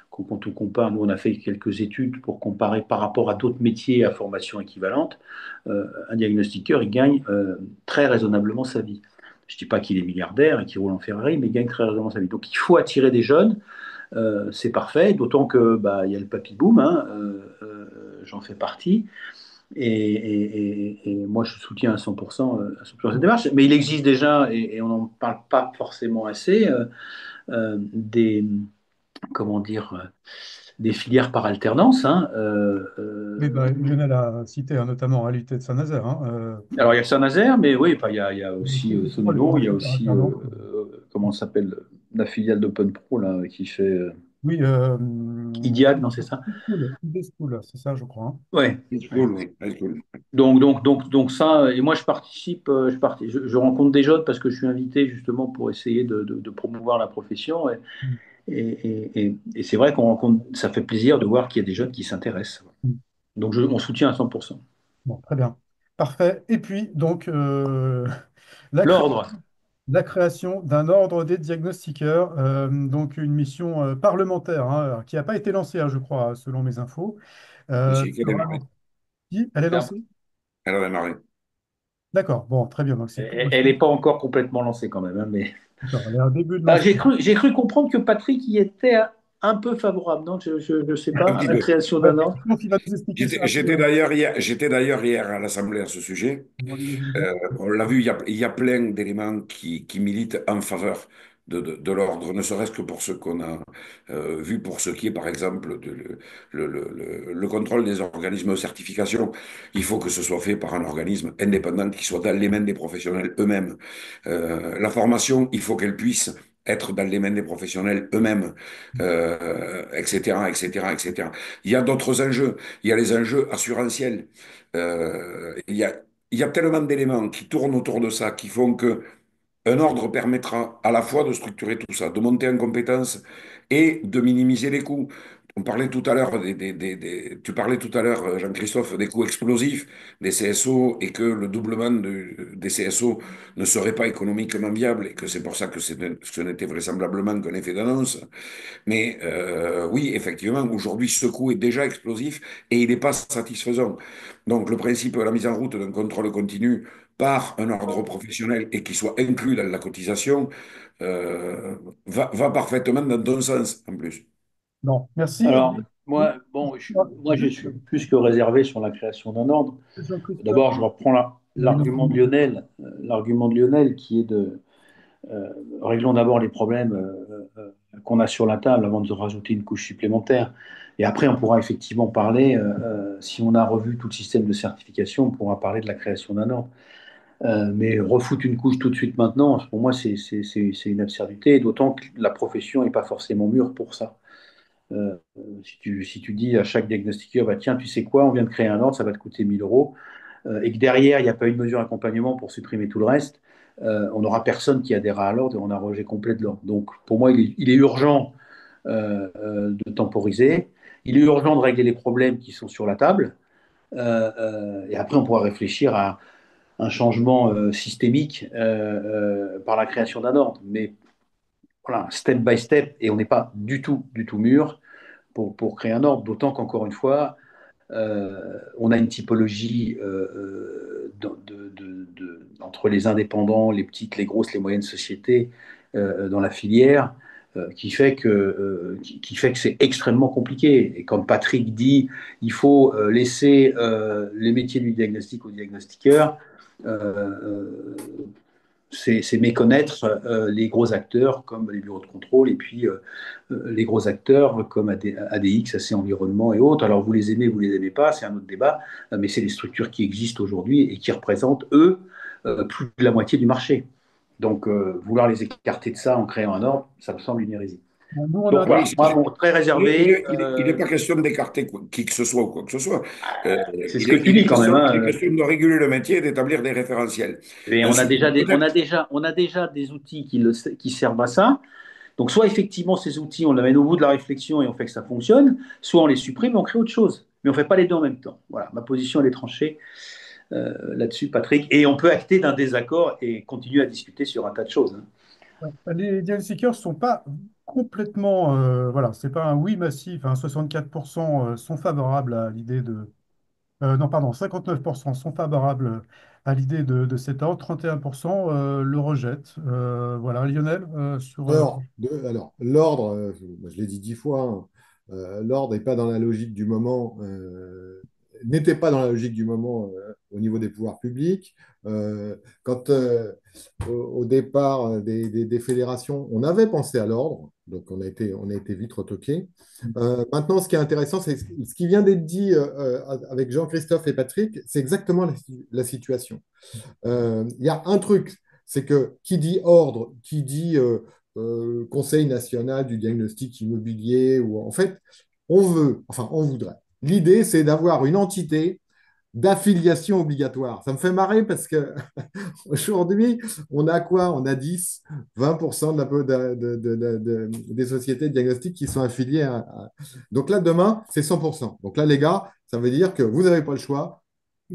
Quand on compare, nous on a fait quelques études pour comparer par rapport à d'autres métiers à formation équivalente, un diagnostiqueur, il gagne très raisonnablement sa vie. Je ne dis pas qu'il est milliardaire et qu'il roule en Ferrari, mais il gagne très raisonnablement sa vie. Donc il faut attirer des jeunes, c'est parfait, d'autant que bah, il y a le papy boom, hein, j'en fais partie, et moi je soutiens à 100% cette démarche, mais il existe déjà, et on n'en parle pas forcément assez, des, comment dire, des filières par alternance, hein. Oui, bah, Lionel a cité notamment à l'UT de Saint-Nazaire. Alors, il y a Saint-Nazaire, mais oui, enfin, il y a Le aussi contrôle est Soleno, il y a orienté par aussi, alternance. comment ça s'appelle, la filiale d'Open Pro, là, qui fait Oui, IDIAD, non, c'est ça? ID School, c'est ça, je crois. Ouais. High Ouais. school, oui, high school. Donc ça, et moi je participe, je rencontre des jeunes parce que je suis invité justement pour essayer de promouvoir la profession. Et c'est vrai qu'on rencontre, ça fait plaisir de voir qu'il y a des jeunes qui s'intéressent. Donc on soutient à 100%. Bon, très bien. Parfait. Et puis, donc, la, cré- L'ordre, la création d'un ordre des diagnostiqueurs, donc une mission parlementaire qui n'a pas été lancée, je crois, selon mes infos. Ici, qui a Sera démarré. lancée. Elle est elle lancée? Elle a démarré. D'accord, bon, très bien. Donc, c'est tout n'est récent. pas encore complètement lancée quand même, hein, mais D'accord, elle est un début de ah, lancement. j'ai cru comprendre que Patrick y était un peu favorable, non? Je sais Un pas, à petit la peu. création Ouais, d'un ordre. donc, il va nous expliquer ça après. J'étais d'ailleurs hier à l'Assemblée à ce sujet. Dans l'immobilier. On l'a vu, il y a plein d'éléments qui militent en faveur de l'ordre, ne serait-ce que pour ce qu'on a vu, pour ce qui est, par exemple, le contrôle des organismes de certification. Il faut que ce soit fait par un organisme indépendant qui soit dans les mains des professionnels eux-mêmes. La formation, il faut qu'elle puisse être dans les mains des professionnels eux-mêmes, etc., etc., etc. Il y a d'autres enjeux. Il y a les enjeux assurantiels. Il y a tellement d'éléments qui tournent autour de ça, qui font que un ordre permettra à la fois de structurer tout ça, de monter en compétences et de minimiser les coûts. On parlait tout à l'heure tu parlais tout à l'heure, Jean-Christophe, des coûts explosifs des CSO et que le doublement des CSO ne serait pas économiquement viable et que c'est pour ça que ce n'était vraisemblablement qu'un effet d'annonce. Mais oui, effectivement, aujourd'hui, ce coût est déjà explosif et il n'est pas satisfaisant. Donc, le principe de la mise en route d'un contrôle continu par un ordre professionnel et qui soit inclus dans la cotisation va parfaitement dans ton sens, en plus. Non, merci. Alors, Oui, moi, je suis plus que réservé sur la création d'un ordre. Jean-Christophe, D'abord, je reprends l'argument de Lionel qui est euh, réglons d'abord les problèmes qu'on a sur la table avant de rajouter une couche supplémentaire. Et après, on pourra effectivement parler, si on a revu tout le système de certification, on pourra parler de la création d'un ordre. Mais refoutre une couche tout de suite maintenant, pour moi, c'est une absurdité, d'autant que la profession n'est pas forcément mûre pour ça. Si tu dis à chaque diagnostiqueur, bah, tiens, tu sais quoi, on vient de créer un ordre, ça va te coûter 1000 euros, et que derrière, il n'y a pas une mesure d'accompagnement pour supprimer tout le reste, on n'aura personne qui adhérera à l'ordre et on a un rejet complet de l'ordre. Donc, pour moi, il est urgent de temporiser. Il est urgent de régler les problèmes qui sont sur la table. Et après, on pourra réfléchir à un changement systémique par la création d'un ordre. Mais voilà, step by step, et on n'est pas du tout mûr pour créer un ordre, d'autant qu'encore une fois, on a une typologie entre les indépendants, les petites, les grosses, les moyennes sociétés dans la filière qui fait que c'est extrêmement compliqué. Et comme Patrick dit, il faut laisser les métiers du diagnostic aux diagnostiqueurs. C'est méconnaître les gros acteurs comme les bureaux de contrôle et puis les gros acteurs comme ADX, AC Environnement et autres. Alors vous les aimez, vous les aimez pas, c'est un autre débat, mais c'est des structures qui existent aujourd'hui et qui représentent, eux, plus de la moitié du marché. Donc vouloir les écarter de ça en créant un ordre, ça me semble une hérésie. nous, on a Donc un Oui, voilà, moi, bon, très réservé. il n'est pas question d'écarter qui que ce soit ou quoi que ce soit. C'est ce que tu dis quand même. Il est Hein. question de réguler le métier et d'établir des référentiels. Et Ensuite, peut-être. on a déjà des outils qui servent à ça. Donc, soit effectivement, ces outils, on les mène au bout de la réflexion et on fait que ça fonctionne, soit on les supprime et on crée autre chose. Mais on ne fait pas les deux en même temps. Voilà, ma position, elle est tranchée là-dessus, Patrick. Et on peut acter d'un désaccord et continuer à discuter sur un tas de choses. Hein. ouais, les diagnostiqueurs ne sont pas complètement, voilà, c'est pas un oui massif, 64% sont favorables à l'idée de, non, pardon, 59% sont favorables à l'idée de cet ordre, 31% le rejettent. Voilà, Lionel, sur... L'ordre, je l'ai dit 10 fois, l'ordre n'est pas dans la logique du moment, n'était pas dans la logique du moment au niveau des pouvoirs publics. Quand au départ des fédérations, on avait pensé à l'ordre, Donc, on a été vite retoqué. Maintenant, ce qui est intéressant, c'est ce qui vient d'être dit avec Jean-Christophe et Patrick, c'est exactement la situation. Il y a un truc, c'est que qui dit ordre, qui dit Conseil national du diagnostic immobilier, ou en fait, on veut, enfin, on voudrait. L'idée, c'est d'avoir une entité d'affiliation obligatoire. Ça me fait marrer parce que aujourd'hui, on a quoi? On a 10, 20% des sociétés de diagnostic qui sont affiliées Donc là, demain, c'est 100%. Donc là, les gars, ça veut dire que vous n'avez pas le choix,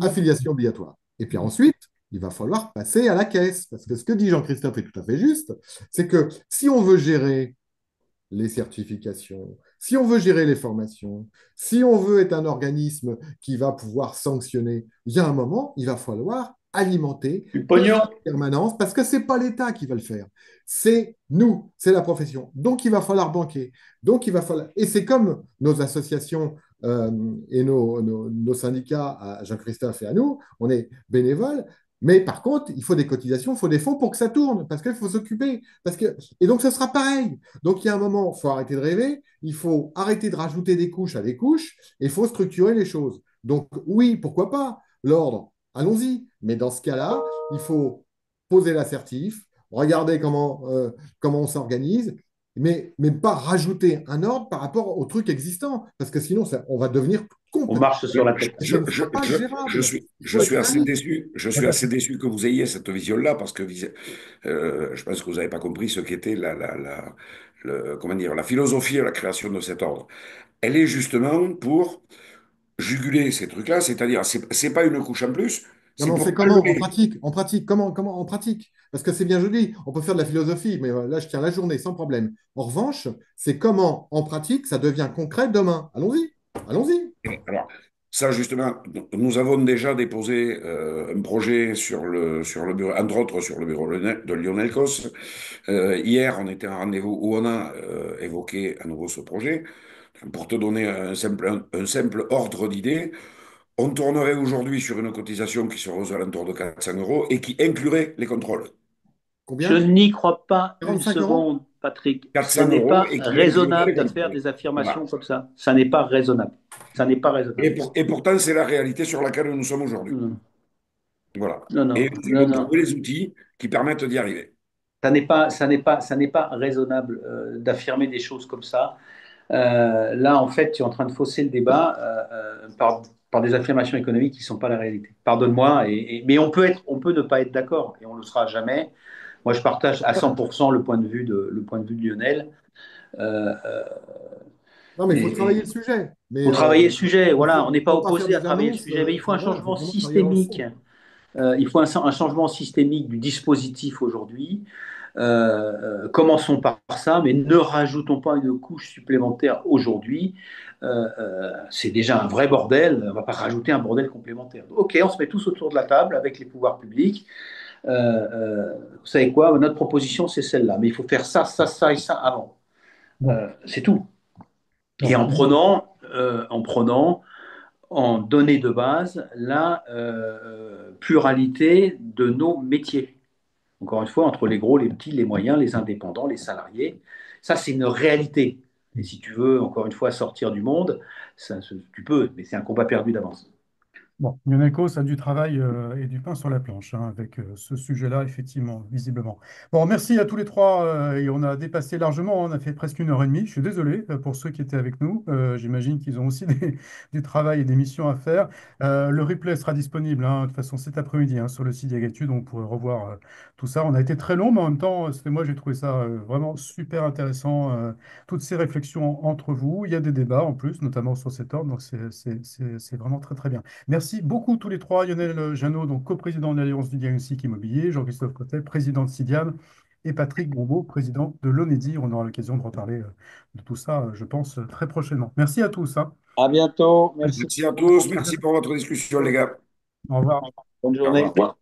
affiliation obligatoire. Et puis ensuite, il va falloir passer à la caisse. Parce que ce que dit Jean-Christophe est tout à fait juste, c'est que si on veut gérer les certifications, si on veut gérer les formations, si on veut être un organisme qui va pouvoir sanctionner, il y a un moment, il va falloir alimenter Du dans pognon. une permanence, parce que ce n'est pas l'État qui va le faire, c'est nous, c'est la profession. Donc, il va falloir banquer. Donc, il va falloir... Et c'est comme nos associations et nos syndicats, à Jean-Christophe et à nous, on est bénévoles, mais par contre, il faut des cotisations, il faut des fonds pour que ça tourne, parce qu'il faut s'occuper. Et donc, ce sera pareil. Donc, il y a un moment, il faut arrêter de rêver, il faut arrêter de rajouter des couches à des couches, et il faut structurer les choses. Donc, oui, pourquoi pas l'ordre, allons-y. Mais dans ce cas-là, il faut poser l'assertif, regarder comment on s'organise, mais pas rajouter un ordre par rapport au truc existant, parce que sinon, on va devenir On complètement... marche sur la tête. Ça ne sera pas gérable. Il je faut être suis assez réaliste. déçu. Je suis assez déçu que vous ayez cette vision-là parce que je pense que vous n'avez pas compris ce qu'était comment dire, la philosophie de la création de cet ordre. Elle est justement pour juguler ces trucs-là, c'est-à-dire, c'est pas une couche en plus, Non, mais c'est on fait pour comment en enlever. pratique? En pratique, comment en pratique? Parce que c'est bien joli, on peut faire de la philosophie, mais là, je tiens la journée sans problème. En revanche, c'est comment en pratique ça devient concret demain. Allons-y, allons-y. Alors, ça, justement, nous avons déjà déposé un projet sur le bureau, entre autres sur le bureau de Lionel Cos. Hier, on était à un rendez-vous où on a évoqué à nouveau ce projet. Pour te donner un simple ordre d'idée, on tournerait aujourd'hui sur une cotisation qui serait aux alentours de 400 euros et qui inclurait les contrôles. Je Combien? n'y crois pas une 45 euros? seconde, Patrick. Ce 400 n'est euros pas et qui inclurait raisonnable les de faire contrôles. des affirmations Voilà. comme ça. Ça n'est pas raisonnable. Ça n'est pas raisonnable. Et pourtant, c'est la réalité sur laquelle nous sommes aujourd'hui. Non, Voilà. non, Et non, nous non, allons non. trouver les outils qui permettent d'y arriver. Ça n'est pas raisonnable d'affirmer des choses comme ça. Là, en fait, tu es en train de fausser le débat par des affirmations économiques qui ne sont pas la réalité. Pardonne-moi, mais on peut ne pas être d'accord et on ne le sera jamais. Moi, je partage à 100% le point de vue de Lionel. Euh, euh, Non, mais il faut travailler et le sujet. Mais pour travailler le sujet, il voilà, on faut, n'est pas faut pas faire opposé à des travailler le annonces. sujet, mais il faut un Voilà, il faut changement vraiment travailler dans le systémique. fond. Il faut un changement systémique du dispositif aujourd'hui. Commençons par ça, mais ne rajoutons pas une couche supplémentaire aujourd'hui. C'est déjà un vrai bordel, on ne va pas rajouter un bordel complémentaire. Ok, on se met tous autour de la table avec les pouvoirs publics. Vous savez quoi, notre proposition, c'est celle-là, mais il faut faire ça, ça, ça et ça avant. Bon, C'est tout. Et bon. en prenant en données de base la pluralité de nos métiers. Encore une fois, entre les gros, les petits, les moyens, les indépendants, les salariés. Ça, c'est une réalité. Et si tu veux, encore une fois, sortir du monde, tu peux, mais c'est un combat perdu d'avance. Bon, Ionekos a du travail et du pain sur la planche hein, avec ce sujet-là, effectivement, visiblement. Bon, merci à tous les trois et on a dépassé largement, on a fait presque 1 heure et demie. Je suis désolé pour ceux qui étaient avec nous. J'imagine qu'ils ont aussi du travail et des missions à faire. Le replay sera disponible hein, de toute façon cet après-midi hein, sur le site Diagatu, donc vous pourrez revoir tout ça. On a été très long, mais en même temps, moi j'ai trouvé ça vraiment super intéressant. Toutes ces réflexions entre vous, il y a des débats en plus, notamment sur cet ordre, donc c'est vraiment très très bien. Merci beaucoup tous les trois. Lionel Jeannot, donc coprésident de l'Alliance du diagnostic immobilier, Jean-Christophe Cotet, président de Sidiane, et Patrick Gombaud, président de l'ONEDI. On aura l'occasion de reparler de tout ça, je pense, très prochainement. Merci à tous, hein. À bientôt. Merci. Merci à tous. Merci pour votre discussion, les gars. Au revoir. Bonne Au journée. revoir.